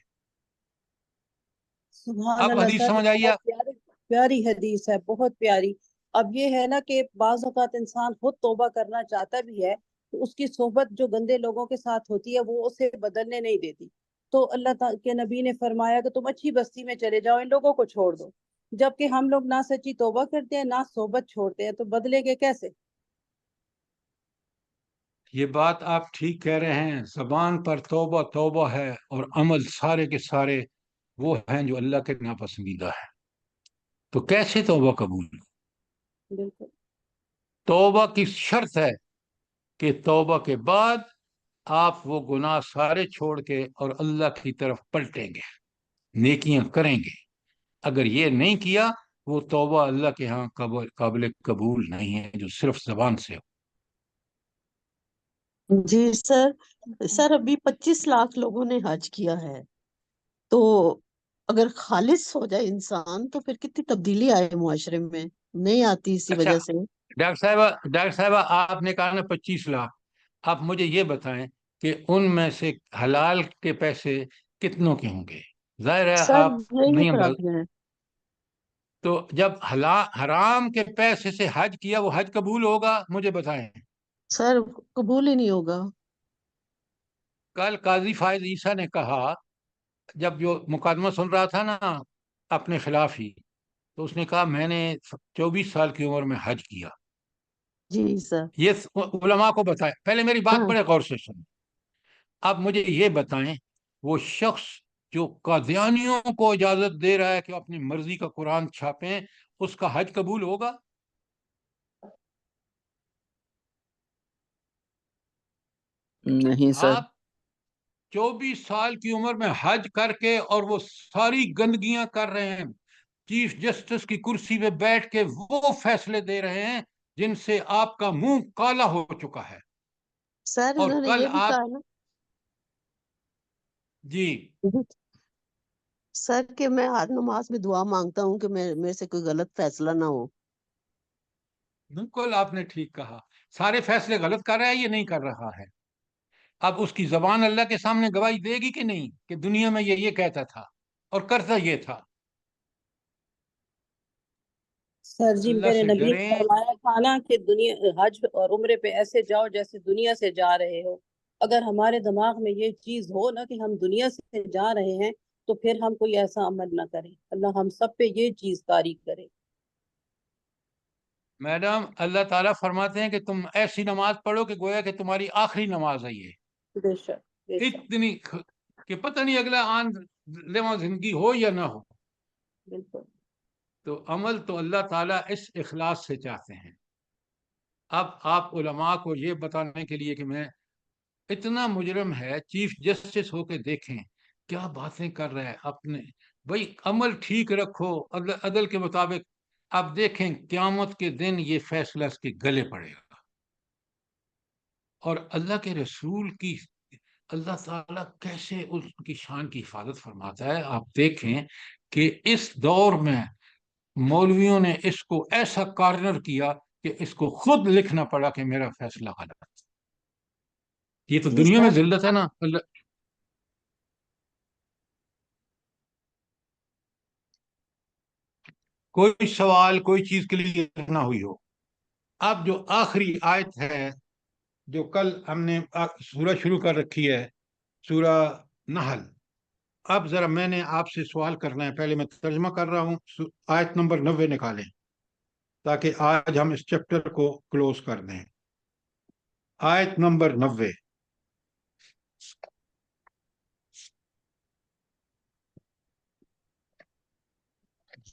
سبحان اب اللہ حدیث سر، سمجھ آئیے؟ بہت پیاری پیاری حدیث ہے، بہت پیاری. اب یہ ہے نا کہ بعض اوقات انسان خود توبہ کرنا چاہتا بھی ہے تو اس کی صحبت جو گندے لوگوں کے ساتھ ہوتی ہے وہ اسے بدلنے نہیں دیتی. تو اللہ تعالیٰ کے نبی نے فرمایا کہ تم اچھی بستی میں چلے جاؤ، ان لوگوں کو چھوڑ دو. جبکہ ہم لوگ نہ سچی توبہ کرتے ہیں نہ صحبت چھوڑتے ہیں، تو بدلے گے کیسے؟ یہ بات آپ ٹھیک کہہ رہے ہیں. زبان پر توبہ توبہ ہے اور عمل سارے کے سارے وہ ہیں جو اللہ کے ناپسندیدہ ہے. تو کیسے توبہ قبول؟ بالکل. توبہ کی شرط ہے کہ توبہ کے بعد آپ وہ گناہ سارے چھوڑ کے اور اللہ کی طرف پلٹیں گے، نیکیاں کریں گے. اگر یہ نہیں کیا وہ توبہ اللہ کے ہاں قابل قبول نہیں ہے، جو صرف زبان سے ہو. جی سر ابھی 25 لاکھ لوگوں نے حج کیا ہے، تو اگر خالص ہو جائے انسان تو پھر کتنی تبدیلی آئے معاشرے میں، نہیں آتی اسی اچھا وجہ سے. ڈاکٹر صاحبہ آپ نے کہا نا 25 لاکھ. آپ مجھے یہ بتائیں کہ ان میں سے حلال کے پیسے کتنوں کے ہوں گے؟ ظاہر ہے سر آپ یہی نہیں پرابلم ہے. تو جب حرام کے پیسے سے حج کیا وہ حج قبول ہوگا؟ مجھے بتائیں. سر قبول ہی نہیں ہوگا. کل قاضی فائز عیسیٰ نے کہا، جب جو مقدمہ سن رہا تھا نا اپنے خلاف ہی، تو اس نے کہا میں نے 24 سال کی عمر میں حج کیا. جی سر. یہ علماء کو بتائیں. پہلے میری بات ہاں بڑے غور سے سنیں. اب مجھے یہ بتائیں، وہ شخص جو قادیانیوں کو اجازت دے رہا ہے کہ اپنی مرضی کا قرآن چھاپیں، اس کا حج قبول ہوگا؟ نہیں سر. آپ 24 سال کی عمر میں حج کر کے اور وہ ساری گندگیاں کر رہے ہیں، چیف جسٹس کی کرسی پہ بیٹھ کے وہ فیصلے دے رہے ہیں جن سے آپ کا منہ کالا ہو چکا ہے. سر اور انہوں نے کل یہ بھی آپ کہا نا جی سر کہ میں ہر نماز میں دعا مانگتا ہوں کہ میرے سے کوئی غلط فیصلہ نہ ہو. بالکل آپ نے ٹھیک کہا. سارے فیصلے غلط کر رہا ہے، یہ نہیں کر رہا ہے. اب اس کی زبان اللہ کے سامنے گواہی دے گی کہ نہیں کہ دنیا میں یہ کہتا تھا اور کرتا یہ تھا؟ سر جی اللہ میرے سے نبی نے ڈریں. فرمایا تھا نا کہ دنیا حج اور عمرے پہ ایسے جاؤ جیسے دنیا سے جا رہے ہو. اگر ہمارے دماغ میں یہ چیز ہو نا کہ ہم دنیا سے جا رہے ہیں تو پھر ہم کوئی ایسا عمل نہ کریں. اللہ ہم سب پہ یہ چیز طاری کرے. میڈم اللہ تعالیٰ فرماتے ہیں کہ تم ایسی نماز پڑھو کہ گویا کہ تمہاری آخری نماز ہے. یہ بے شک بے شک. اتنی کہ پتہ نہیں اگلا آن لیوا زندگی ہو یا نہ ہو. بالکل. تو عمل تو اللہ تعالیٰ اس اخلاص سے چاہتے ہیں. اب آپ علماء کو یہ بتانے کے لیے کہ میں اتنا مجرم ہے، چیف جسٹس ہو کے دیکھیں کیا باتیں کر رہے ہیں اپنے. بھائی عمل ٹھیک رکھو عدل کے مطابق. اب دیکھیں قیامت کے دن یہ فیصلہ اس کے گلے پڑے گا. اور اللہ کے رسول کی اللہ تعالیٰ کیسے اس کی شان کی حفاظت فرماتا ہے. آپ دیکھیں کہ اس دور میں مولویوں نے اس کو ایسا کارنر کیا کہ اس کو خود لکھنا پڑا کہ میرا فیصلہ غلط. یہ تو جی دنیا میں سر. ذلت ہے نا. کوئی سوال کوئی چیز کے لیے نہ ہوئی ہو. اب جو آخری آیت ہے جو کل ہم نے سورہ شروع کر رکھی ہے، سورہ نحل. اب ذرا میں نے آپ سے سوال کرنا ہے. پہلے میں ترجمہ کر رہا ہوں. آیت نمبر 90 نکالیں تاکہ آج ہم اس چیپٹر کو کلوز کر دیں. آیت نمبر 90.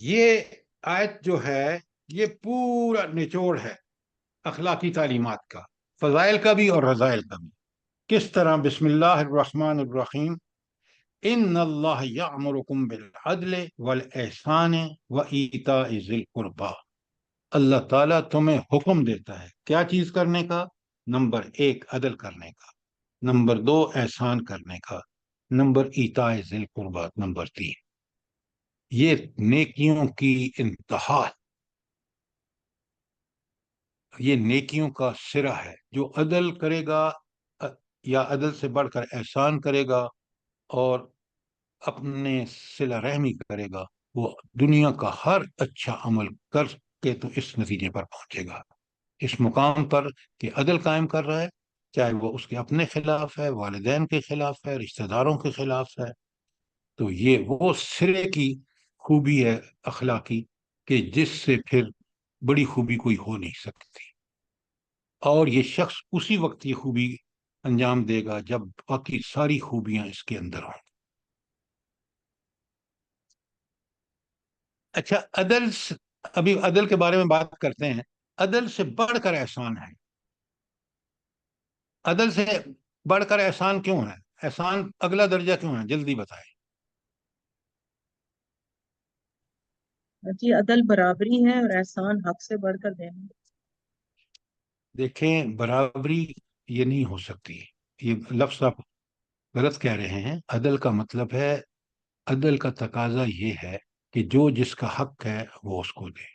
یہ آیت جو ہے یہ پورا نچوڑ ہے اخلاقی تعلیمات کا، فضائل کا بھی اور رذائل کا بھی. کس طرح؟ بسم اللہ الرحمن الرحیم. ان اللہ یأمرکم بالعدل والاحسان وایتاء ذی القربی. اللہ تعالیٰ تمہیں حکم دیتا ہے کیا چیز کرنے کا؟ نمبر 1 عدل کرنے کا، نمبر 2 احسان کرنے کا، نمبر ایتاء ذی القربی، نمبر 3. یہ نیکیوں کی انتہا، یہ نیکیوں کا سرا ہے. جو عدل کرے گا یا عدل سے بڑھ کر احسان کرے گا اور اپنے صلہ رحمی کرے گا، وہ دنیا کا ہر اچھا عمل کر کے تو اس نتیجے پر پہنچے گا، اس مقام پر کہ عدل قائم کر رہا ہے، چاہے وہ اس کے اپنے خلاف ہے، والدین کے خلاف ہے، رشتہ داروں کے خلاف ہے. تو یہ وہ سرے کی خوبی ہے اخلاقی کہ جس سے پھر بڑی خوبی کوئی ہو نہیں سکتی. اور یہ شخص اسی وقت یہ خوبی انجام دے گا جب باقی ساری خوبیاں اس کے اندر ہوں. اچھا، ابھی عدل کے بارے میں بات کرتے ہیں. عدل سے بڑھ کر احسان ہے. عدل سے بڑھ کر احسان کیوں ہے؟ احسان اگلا درجہ کیوں ہے؟ جلدی بتائیں. جی عدل برابری ہے اور احسان حق سے بڑھ کر دینا. دیکھیں، برابری یہ نہیں ہو سکتی، یہ لفظ آپ غلط کہہ رہے ہیں. عدل کا مطلب ہے، عدل کا تقاضا یہ ہے کہ جو جس کا حق ہے وہ اس کو دے.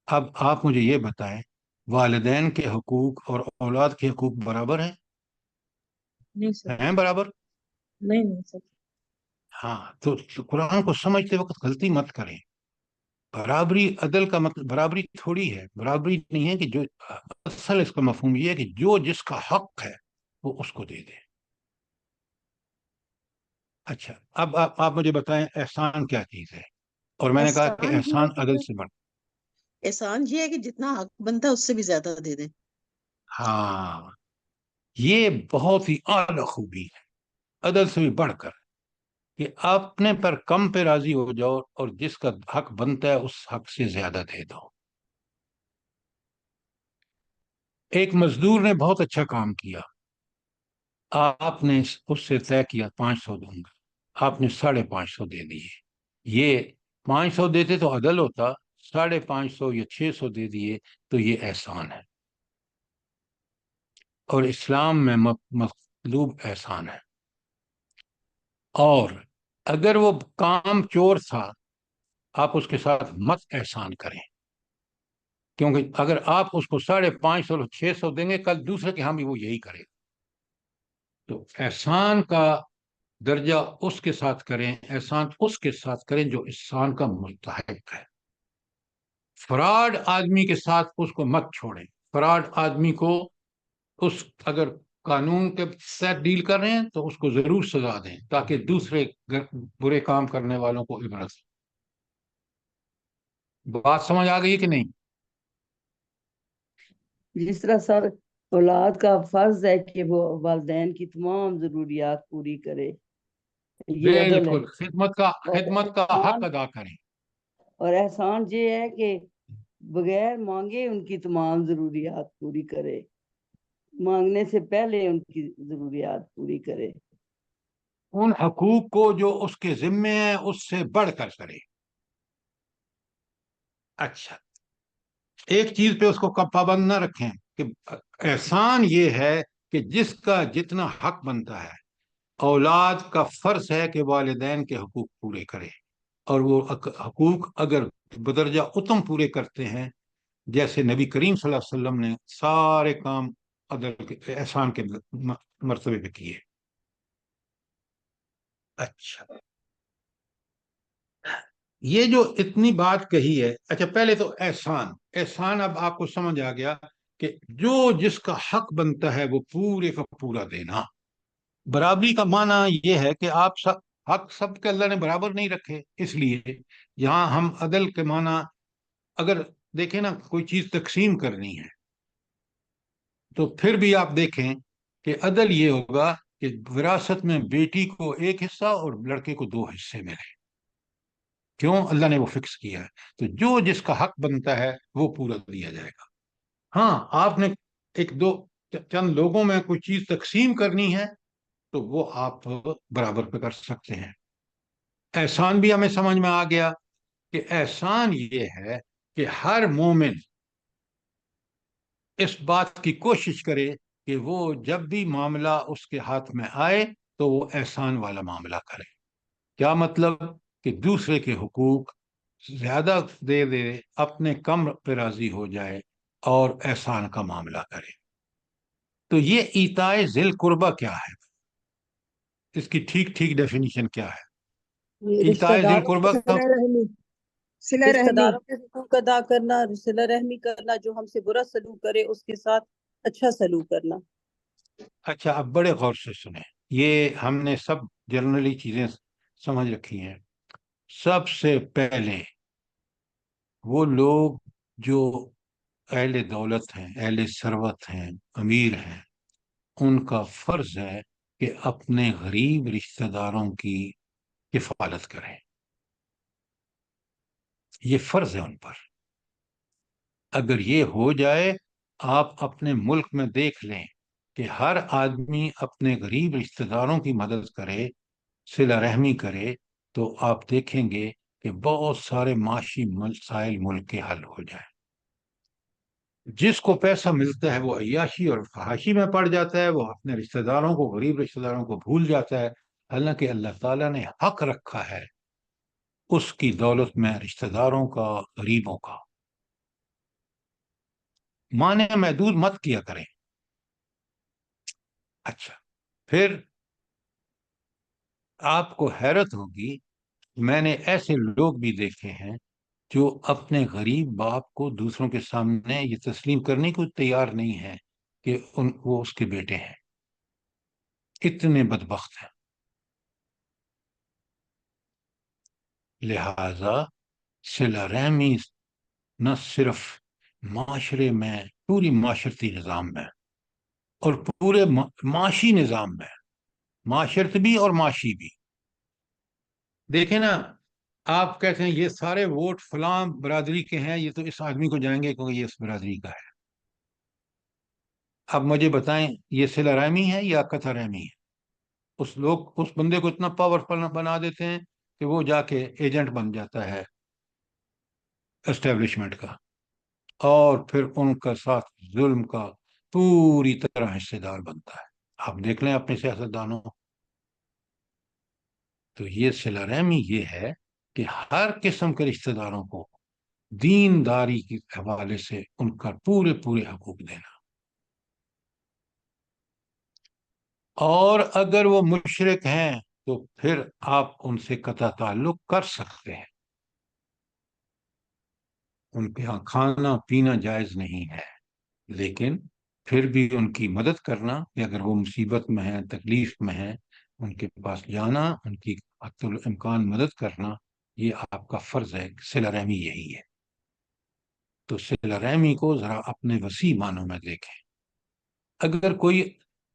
اب آپ مجھے یہ بتائیں، والدین کے حقوق اور اولاد کے حقوق برابر ہیں؟ نہیں سر. ہیں برابر؟ نہیں سر. ہاں، تو قرآن کو سمجھتے وقت غلطی مت کریں. برابری عدل کا مطلب برابری تھوڑی ہے، برابری نہیں ہے کہ جو اصل اس کا مفہوم یہ ہے کہ جو جس کا حق ہے وہ اس کو دے دے. اچھا، اب آپ مجھے بتائیں احسان کیا چیز ہے؟ اور میں نے کہا کہ احسان یہ احسان ہے عدل کہ سے بڑھ. احسان یہ ہے کہ جتنا حق بنتا ہے اس سے بھی زیادہ دے دیں. ہاں، یہ بہت ہی اعلیٰ خوبی ہے عدل سے بھی بڑھ کر، کہ آپ اپنے پر کم پہ راضی ہو جاؤ اور جس کا حق بنتا ہے اس حق سے زیادہ دے دو. ایک مزدور نے بہت اچھا کام کیا، آپ نے اس سے طے کیا 500 دوں گا، آپ نے 550 دے دیے. یہ 500 دیتے تو عدل ہوتا، 550 یا 600 دے دیے تو یہ احسان ہے. اور اسلام میں مطلوب احسان ہے. اور اگر وہ کام چور تھا، آپ اس کے ساتھ مت احسان کریں، کیونکہ اگر آپ اس کو 550 600 دیں گے، کل دوسرے کے ہاں بھی وہ یہی کرے گا. تو احسان کا درجہ اس کے ساتھ کریں، احسان اس کے ساتھ کریں جو احسان کا مستحق ہے. فراڈ آدمی کے ساتھ اس کو مت چھوڑیں. فراڈ آدمی کو اگر قانون کے ساتھ ڈیل کر رہے ہیں تو اس کو ضرور سزا دیں تاکہ دوسرے برے کام کرنے والوں کو عبرت. بات سمجھ آ گئی کہ نہیں؟ جس طرح سر اولاد کا فرض ہے کہ وہ والدین کی تمام ضروریات پوری کرے، یہ عدل ہے. بالکل، خدمت کا حق ادا کریں. اور احسان یہ ہے کہ بغیر مانگے ان کی تمام ضروریات پوری کرے، مانگنے سے پہلے ان کی ضروریات پوری کرے. ان حقوق کو جو اس کے ذمے ہیں اس سے بڑھ کر کرے. اچھا، ایک چیز پہ اس کو پابند نہ رکھیں کہ احسان یہ ہے کہ جس کا جتنا حق بنتا ہے. اولاد کا فرض ہے کہ والدین کے حقوق پورے کرے، اور وہ حقوق اگر بدرجہ اتم پورے کرتے ہیں، جیسے نبی کریم صلی اللہ علیہ وسلم نے سارے کام عدل کے احسان کے مرتبے پہ کیے. اچھا، یہ جو اتنی بات کہی ہے، اچھا پہلے تو احسان اب آپ کو سمجھ آ گیا کہ جو جس کا حق بنتا ہے وہ پورے کا پورا دینا. برابری کا معنی یہ ہے کہ آپ حق سب کے اللہ نے برابر نہیں رکھے، اس لیے یہاں ہم عدل کے معنی اگر دیکھیں نا، کوئی چیز تقسیم کرنی ہے تو پھر بھی آپ دیکھیں کہ عدل یہ ہوگا کہ وراثت میں بیٹی کو 1 حصہ اور لڑکے کو 2 حصے ملے. کیوں؟ اللہ نے وہ فکس کیا ہے. تو جو جس کا حق بنتا ہے وہ پورا دیا جائے گا. ہاں آپ نے ایک دو چند لوگوں میں کوئی چیز تقسیم کرنی ہے تو وہ آپ برابر پہ کر سکتے ہیں. احسان بھی ہمیں سمجھ میں آ گیا کہ احسان یہ ہے کہ ہر مومن اس بات کی کوشش کرے کہ وہ جب بھی معاملہ اس کے ہاتھ میں آئے تو وہ احسان والا معاملہ کرے. کیا مطلب؟ کہ دوسرے کے حقوق زیادہ دے دے، اپنے کم پہ راضی ہو جائے اور احسان کا معاملہ کرے. تو یہ ایتائے ذی القربہ کیا ہے؟ اس کی ٹھیک ٹھیک ڈیفینیشن کیا ہے؟ یہ رشتہ ایتائے ذی داروں القربہ کے کا صلہ رحمی، صلہ رشتہ رحمی. داروں کے حقوق ادا کرنا، صلہ رحمی کرنا، جو ہم سے برا سلوک کرے اس کے ساتھ اچھا سلوک کرنا. اچھا اب بڑے غور سے سنیں، یہ ہم نے سب جنرلی چیزیں سمجھ رکھی ہیں. سب سے پہلے وہ لوگ جو اہل دولت ہیں، اہل ثروت ہیں، امیر ہیں، ان کا فرض ہے کہ اپنے غریب رشتہ داروں کی کفالت کریں. یہ فرض ہے ان پر. اگر یہ ہو جائے، آپ اپنے ملک میں دیکھ لیں کہ ہر آدمی اپنے غریب رشتہ داروں کی مدد کرے، صلہ رحمی کرے، تو آپ دیکھیں گے کہ بہت سارے معاشی مسائل ملک کے حل ہو جائیں. جس کو پیسہ ملتا ہے وہ عیاشی اور فحاشی میں پڑ جاتا ہے، وہ اپنے رشتہ داروں کو، غریب رشتہ داروں کو بھول جاتا ہے. حالانکہ اللہ تعالیٰ نے حق رکھا ہے اس کی دولت میں رشتہ داروں کا، غریبوں کا. معنی محدود مت کیا کریں. اچھا پھر آپ کو حیرت ہوگی، میں نے ایسے لوگ بھی دیکھے ہیں جو اپنے غریب باپ کو دوسروں کے سامنے یہ تسلیم کرنے کو تیار نہیں ہے کہ وہ اس کے بیٹے ہیں. اتنے بدبخت ہیں. لہذا صلہ رحمی نہ صرف معاشرے میں، پوری معاشرتی نظام میں اور پورے معاشی نظام میں، معاشرت بھی اور معاشی بھی. دیکھیں نا، آپ کہتے ہیں یہ سارے ووٹ فلاں برادری کے ہیں، یہ تو اس آدمی کو جائیں گے کیونکہ یہ اس برادری کا ہے. اب مجھے بتائیں یہ صلہ رحمی ہے یا قطع رحمی ہے؟ اس بندے کو اتنا پاورفل بنا دیتے ہیں کہ وہ جا کے ایجنٹ بن جاتا ہے اسٹیبلشمنٹ کا، اور پھر ان کا ساتھ ظلم کا پوری طرح حصے دار بنتا ہے. آپ دیکھ لیں اپنے سیاستدانوں. تو یہ صلہ رحمی یہ ہے کہ ہر قسم کے رشتہ داروں کو دینداری کے حوالے سے ان کا پورے حقوق دینا. اور اگر وہ مشرک ہیں تو پھر آپ ان سے قطع تعلق کر سکتے ہیں. ان کے ہاں کھانا پینا جائز نہیں ہے، لیکن پھر بھی ان کی مدد کرنا کہ اگر وہ مصیبت میں ہیں، تکلیف میں ہیں، ان کے پاس جانا، ان کی حتی الامکان مدد کرنا، یہ آپ کا فرض ہے. صلہ رحمی یہی ہے. تو صلہ رحمی کو ذرا اپنے وسیع معنوں میں دیکھیں. اگر کوئی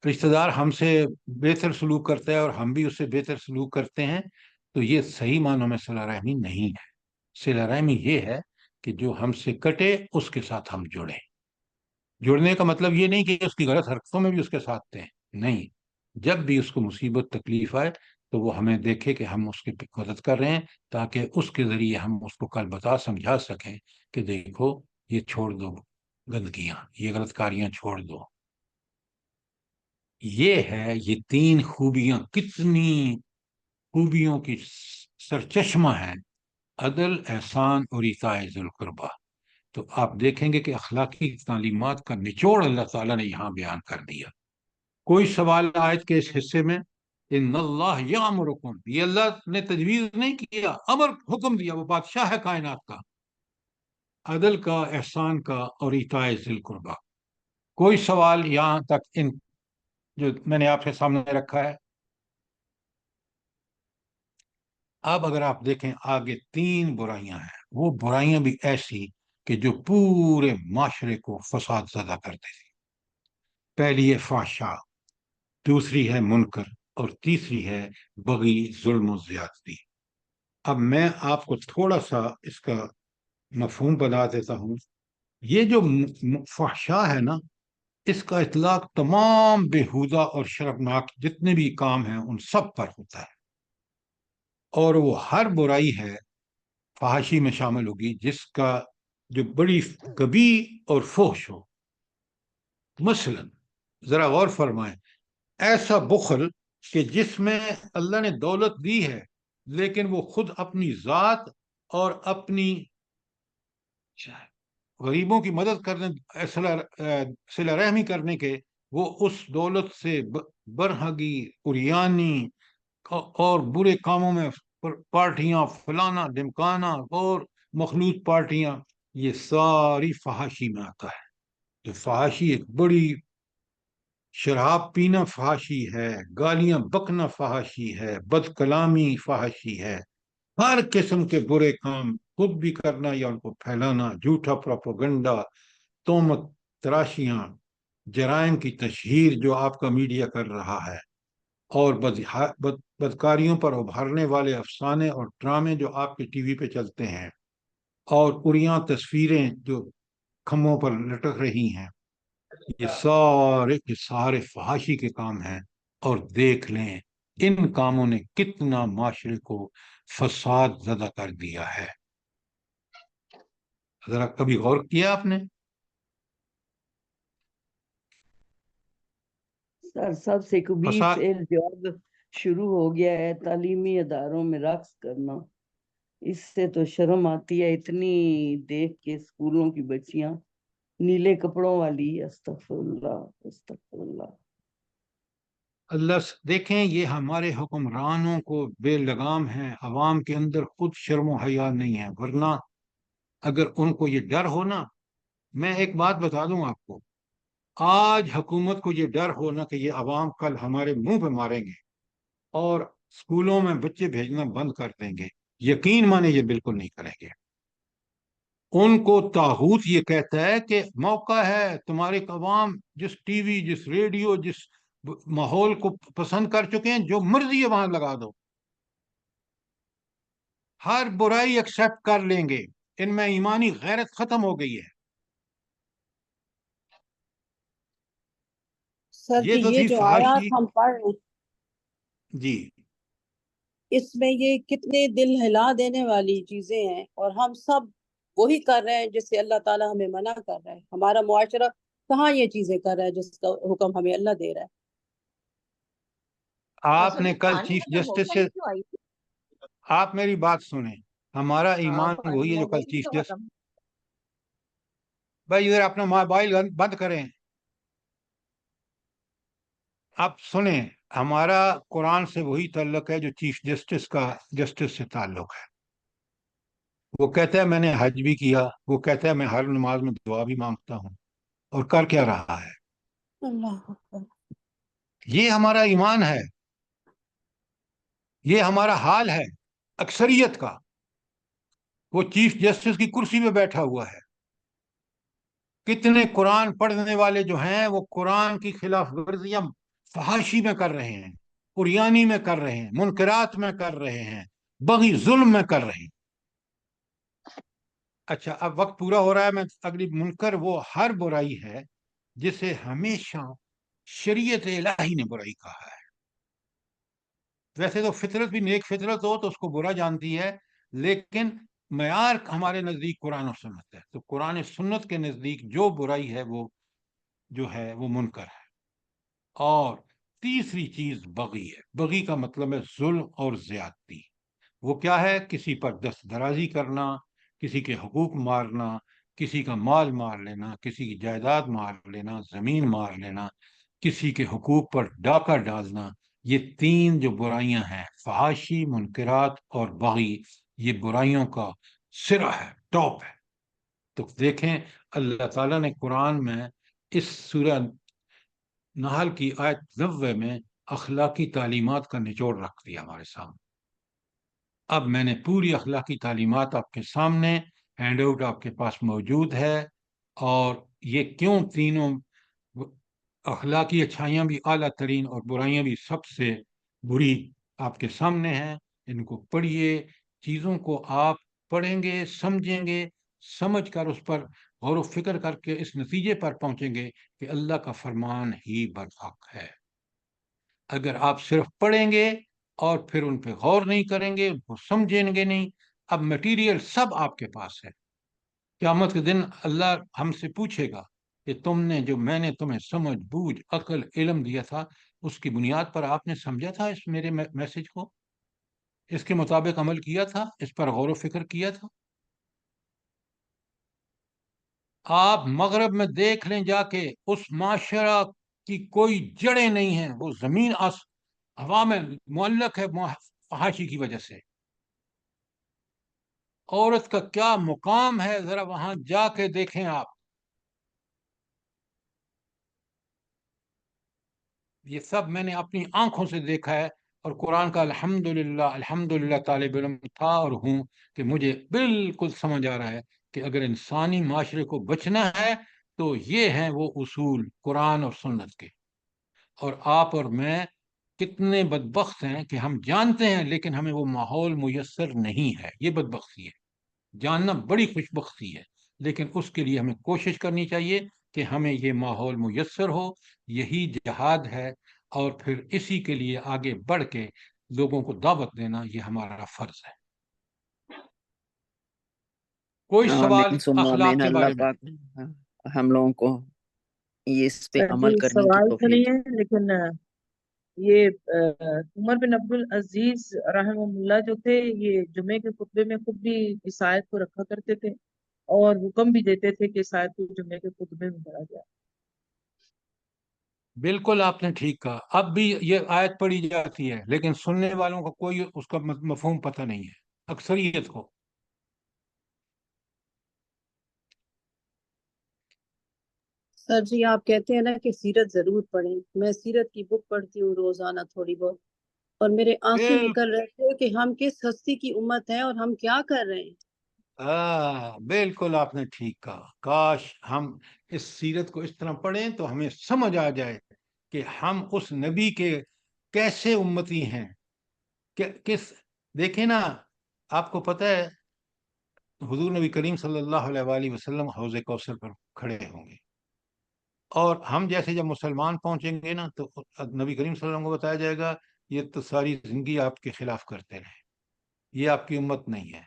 رشتہ دار ہم سے بہتر سلوک کرتا ہے اور ہم بھی اس سے بہتر سلوک کرتے ہیں تو یہ صحیح معنوں میں صلہ رحمی نہیں ہے. صلہ رحمی یہ ہے کہ جو ہم سے کٹے اس کے ساتھ ہم جڑیں. جڑنے کا مطلب یہ نہیں کہ اس کی غلط حرکتوں میں بھی اس کے ساتھ دیں، نہیں. جب بھی اس کو مصیبت تکلیف آئے تو وہ ہمیں دیکھے کہ ہم اس کی مدد کر رہے ہیں، تاکہ اس کے ذریعے ہم اس کو کل بتا سمجھا سکیں کہ دیکھو یہ چھوڑ دو گندگیاں، یہ غلط کاریاں چھوڑ دو. یہ ہے، یہ تین خوبیاں کتنی خوبیوں کی سرچشمہ ہیں، عدل، احسان اور ایتائے ذی القربہ. تو آپ دیکھیں گے کہ اخلاقی تعلیمات کا نچوڑ اللہ تعالیٰ نے یہاں بیان کر دیا. کوئی سوال آیت کے اس حصے میں؟ ان اللہ یامرکم، یہ اللہ نے تجویز نہیں کیا، امر حکم دیا، وہ بادشاہ ہے کائنات کا. عدل کا، احسان کا اور ایتائے ذی القربہ. کوئی سوال یہاں تک ان جو میں نے آپ کے سامنے رکھا ہے؟ اب اگر آپ دیکھیں آگے تین برائیاں ہیں، وہ برائیاں بھی ایسی کہ جو پورے معاشرے کو فساد زدہ کرتے تھے. پہلی ہے فحشا، دوسری ہے منکر، اور تیسری ہے بغی، ظلم و زیادتی. اب میں آپ کو تھوڑا سا اس کا مفہوم بتا دیتا ہوں. یہ جو فحشا ہے نا، اس کا اطلاق تمام بےہودہ اور شرمناک جتنے بھی کام ہیں ان سب پر ہوتا ہے، اور وہ ہر برائی ہے فحاشی میں شامل ہوگی جس کا جو بڑی کبھی اور فحش ہو. مثلا ذرا غور فرمائیں، ایسا بخل کہ جس میں اللہ نے دولت دی ہے لیکن وہ خود اپنی ذات اور اپنی غریبوں کی مدد کرنے، صلہ رحمی کرنے کے، وہ اس دولت سے برہگی، اریانی اور برے کاموں میں پارٹیاں، فلانا ڈمکانا اور مخلوط پارٹیاں، یہ ساری فحاشی میں آتا ہے. تو فحاشی ایک بڑی، شراب پینا فحاشی ہے، گالیاں بکنا فحاشی ہے، بد کلامی فحاشی ہے، ہر قسم کے برے کام خود بھی کرنا یا ان کو پھیلانا، جھوٹا پروپیگنڈا، تہمت تراشیاں، جرائم کی تشہیر جو آپ کا میڈیا کر رہا ہے، اور بدکاریوں پر ابھارنے والے افسانے اور ڈرامے جو آپ کے ٹی وی پہ چلتے ہیں، اور اریاں تصویریں جو کھمبوں پر لٹک رہی ہیں، یہ سارے فحاشی کے کام ہیں. اور دیکھ لیں ان کاموں نے کتنا معاشرے کو فساد زدہ کر دیا ہے. ذرا کبھی غور کیا آپ نے؟ سر سب سے کبیر فساد فعل جو اب شروع ہو گیا ہے تعلیمی اداروں میں رقص کرنا، اس سے تو شرم آتی ہے اتنی دیکھ کے اسکولوں کی بچیاں نیلے کپڑوں والی. استغفر اللہ استغفر اللہ. اللہ دیکھیں، یہ ہمارے حکمرانوں کو بے لگام ہیں، عوام کے اندر خود شرم و حیا نہیں ہے. ورنہ اگر ان کو یہ ڈر ہونا، میں ایک بات بتا دوں آپ کو، آج حکومت کو یہ ڈر ہونا کہ یہ عوام کل ہمارے منہ پہ ماریں گے اور اسکولوں میں بچے بھیجنا بند کر دیں گے، یقین مانے یہ بالکل نہیں کریں گے. ان کو طاغوت یہ کہتا ہے کہ موقع ہے، تمہارے عوام جس ٹی وی، جس ریڈیو، جس ماحول کو پسند کر چکے ہیں، جو مرضی ہے وہاں لگا دو، ہر برائی ایکسپٹ کر لیں گے. ان میں ایمانی غیرت ختم ہو گئی ہے. سر یہ جی تو یہ تھی جو فحاشی. آیات ہم پڑھ رہے ہیں جی اس میں یہ کتنے دل ہلا دینے والی چیزیں ہیں، اور ہم سب وہی کر رہے ہیں جس سے اللہ تعالیٰ ہمیں منع کر رہا ہے. ہمارا معاشرہ کہاں یہ چیزیں کر رہا ہے جس کا حکم ہمیں اللہ دے رہا ہے. آپ نے کل چیف جسٹس سے، آپ میری بات سنیں، ہمارا ایمان وہی ہے جو کل چیف جسٹس. بھائی ادھر اپنا موبائل بند کریں. آپ سنیں، ہمارا قرآن سے وہی تعلق ہے جو چیف جسٹس کا جسٹس سے تعلق ہے. وہ کہتا ہے میں نے حج بھی کیا، وہ کہتا ہے میں ہر نماز میں دعا بھی مانگتا ہوں، اور کر کیا رہا ہے؟ اللہ اکبر. یہ ہمارا ایمان ہے، یہ ہمارا حال ہے اکثریت کا. وہ چیف جسٹس کی کرسی پہ بیٹھا ہوا ہے. کتنے قرآن پڑھنے والے جو ہیں وہ قرآن کی خلاف ورزیاں فحاشی میں کر رہے ہیں، قریانی میں کر رہے ہیں، منکرات میں کر رہے ہیں، بغی ظلم میں کر رہے ہیں. اچھا اب وقت پورا ہو رہا ہے، میں اگلی منکر وہ ہر برائی ہے جسے ہمیشہ شریعت الہی نے برائی کہا ہے. ویسے تو فطرت بھی نیک فطرت ہو تو اس کو برا جانتی ہے، لیکن معیار ہمارے نزدیک قرآن و سنت ہے. تو قرآن سنت کے نزدیک جو برائی ہے وہ جو ہے وہ منکر ہے. اور تیسری چیز بغی ہے. بغی کا مطلب ہے ظلم اور زیادتی. وہ کیا ہے؟ کسی پر دست درازی کرنا، کسی کے حقوق مارنا، کسی کا مال مار لینا، کسی کی جائیداد مار لینا، زمین مار لینا، کسی کے حقوق پر ڈاکہ ڈالنا. یہ تین جو برائیاں ہیں، فحاشی، منکرات اور بغی، یہ برائیوں کا سرا ہے، ٹاپ ہے. تو دیکھیں اللہ تعالیٰ نے قرآن میں اس سورہ نحل کی آیت 90 میں اخلاقی تعلیمات کا نچوڑ رکھ دیا ہمارے سامنے. اب میں نے پوری اخلاقی تعلیمات آپ کے سامنے، ہینڈ آؤٹ آپ کے پاس موجود ہے. اور یہ کیوں تینوں اخلاقی اچھائیاں بھی اعلیٰ ترین اور برائیاں بھی سب سے بری آپ کے سامنے ہیں. ان کو پڑھیے، چیزوں کو آپ پڑھیں گے، سمجھیں گے، سمجھ کر اس پر غور و فکر کر کے اس نتیجے پر پہنچیں گے کہ اللہ کا فرمان ہی برحق ہے۔ اگر آپ صرف پڑھیں گے اور پھر ان پہ غور نہیں کریں گے، ان کو سمجھیں گے نہیں، اب مٹیریل سب آپ کے پاس ہے، قیامت کے دن اللہ ہم سے پوچھے گا کہ تم نے جو میں نے تمہیں سمجھ بوجھ عقل علم دیا تھا، اس کی بنیاد پر آپ نے سمجھا تھا اس میرے میسج کو، اس کے مطابق عمل کیا تھا، اس پر غور و فکر کیا تھا؟ آپ مغرب میں دیکھ لیں جا کے، اس معاشرہ کی کوئی جڑیں نہیں ہیں، وہ زمین ہوا میں معلق ہے فحاشی کی وجہ سے۔ عورت کا کیا مقام ہے، ذرا وہاں جا کے دیکھیں آپ۔ یہ سب میں نے اپنی آنکھوں سے دیکھا ہے، اور قرآن کا الحمدللہ طالب علم تھا اور ہوں کہ مجھے بالکل سمجھ آ رہا ہے کہ اگر انسانی معاشرے کو بچنا ہے تو یہ ہیں وہ اصول قرآن اور سنت کے۔ اور آپ اور میں کتنے بدبخت ہیں کہ ہم جانتے ہیں لیکن ہمیں وہ ماحول میسر نہیں ہے، یہ بدبختی ہے۔ جاننا بڑی خوش بختی ہے، لیکن اس کے لیے ہمیں کوشش کرنی چاہیے کہ ہمیں یہ ماحول میسر ہو، یہی جہاد ہے، اور پھر اسی کے لیے آگے بڑھ کے لوگوں کو دعوت دینا یہ ہمارا فرض ہے۔ کوئی سوال آمین ثم اخلاق آمین۔ کے اللہ بارے میں؟ پاک ہم لوگوں کو اس پہ سر جی عمل کرنے کی سوال تو توفیق نہیں دے۔ ہے، لیکن یہ عمر بن عبد العزیز رحمہ اللہ جو تھے، یہ جمعے کے خطبے میں خود بھی اس آیت کو رکھا کرتے تھے اور حکم بھی دیتے تھے کہ اس آیت کو جمعے کے خطبے میں پڑھا جائے۔ بالکل آپ نے ٹھیک کہا، اب بھی یہ آیت پڑھی جاتی ہے لیکن سننے والوں کو کوئی اس کا مفہوم پتہ نہیں ہے، اکثریت کو۔ سر جی آپ کہتے ہیں نا کہ سیرت ضرور پڑھیں، میں سیرت کی بک پڑھتی ہوں روزانہ تھوڑی بہت، اور میرے آنسو نکل رہے تھے کہ ہم کس ہستی کی امت ہیں اور ہم کیا کر رہے ہیں۔ بالکل آپ نے ٹھیک کہا، کاش ہم اس سیرت کو اس طرح پڑھیں تو ہمیں سمجھ آ جائے کہ ہم اس نبی کے کیسے امتی ہیں، دیکھیں نا، آپ کو پتہ ہے حضور نبی کریم صلی اللہ علیہ وآلہ وسلم حوض کوثر پر کھڑے ہوں گے، اور ہم جیسے جب مسلمان پہنچیں گے نا تو نبی کریم صلی اللہ علیہ وسلم کو بتایا جائے گا یہ تو ساری زندگی آپ کے خلاف کرتے رہے، یہ آپ کی امت نہیں ہے،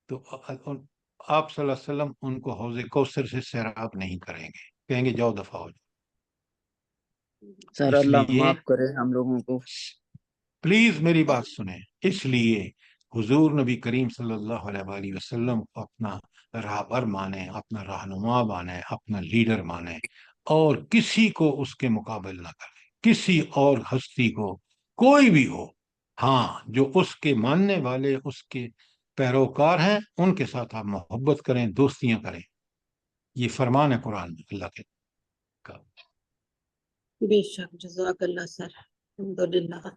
تو آپ صلی اللہ علیہ وسلم ان کو حوض کوثر سے سیراب نہیں کریں گے، کہیں گے جاؤ دفعہ ہو جاؤ۔ سر اس اللہ لیے معاف کرے ہم لوگوں کو۔ پلیز میری بات سنیں، اس لیے حضور نبی کریم صلی اللہ علیہ وآلہ وسلم کو اپنا راہبر مانیں، اپنا رہنما مانیں، اپنا لیڈر مانیں، اور کسی کو اس کے مقابل نہ کریں، کسی اور ہستی کو، کوئی بھی ہو، ہاں جو اس کے ماننے والے اس کے پیروکار ہیں ان کے ساتھ آپ محبت کریں، دوستیاں کریں، یہ فرمان ہے قرآن میں اللہ کے کا۔ بے شک، جزاک اللہ سر، الحمدللہ۔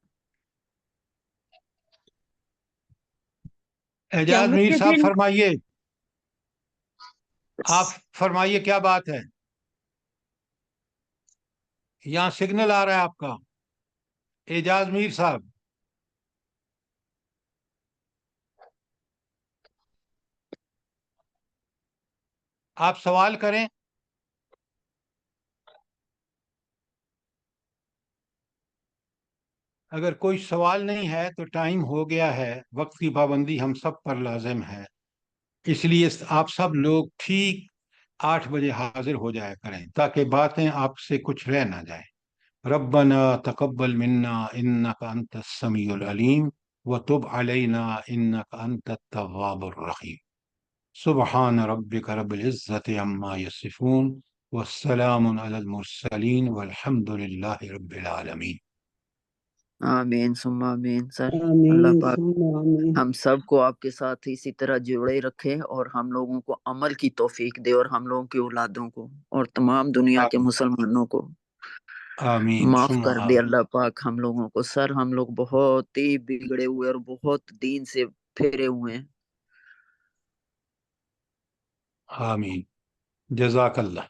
اعجاز قیامت میر کے صاحب دن فرمائیے، آپ فرمائیے کیا بات ہے؟ یہاں سگنل آ رہا ہے آپ کا، اعجاز میر صاحب، آپ سوال کریں۔ اگر کوئی سوال نہیں ہے تو ٹائم ہو گیا ہے، وقت کی پابندی ہم سب پر لازم ہے، اس لیے آپ سب لوگ ٹھیک 8 بجے حاضر ہو جایا کریں تاکہ باتیں آپ سے کچھ رہ نہ جائیں۔ ربنا تقبل منا انك انت السميع العليم وتب علينا انك انت التواب الرحيم سبحان ربك رب العزة عما يصفون والسلام على المرسلين والحمد لله رب العالمين۔ آمین ثم آمین۔ سر اللہ آمین پاک ثم آمین۔ ہم سب کو آپ کے ساتھ اسی طرح جوڑے رکھے اور ہم لوگوں کو عمل کی توفیق دے، اور ہم لوگوں کی اولادوں کو اور تمام دنیا کے مسلمانوں کو آمین معاف ثم کر دے آمین۔ اللہ پاک ہم لوگوں کو۔ سر ہم لوگ بہت ہی بگڑے ہوئے اور بہت دین سے پھیرے ہوئے ہیں۔ آمین، جزاک اللہ۔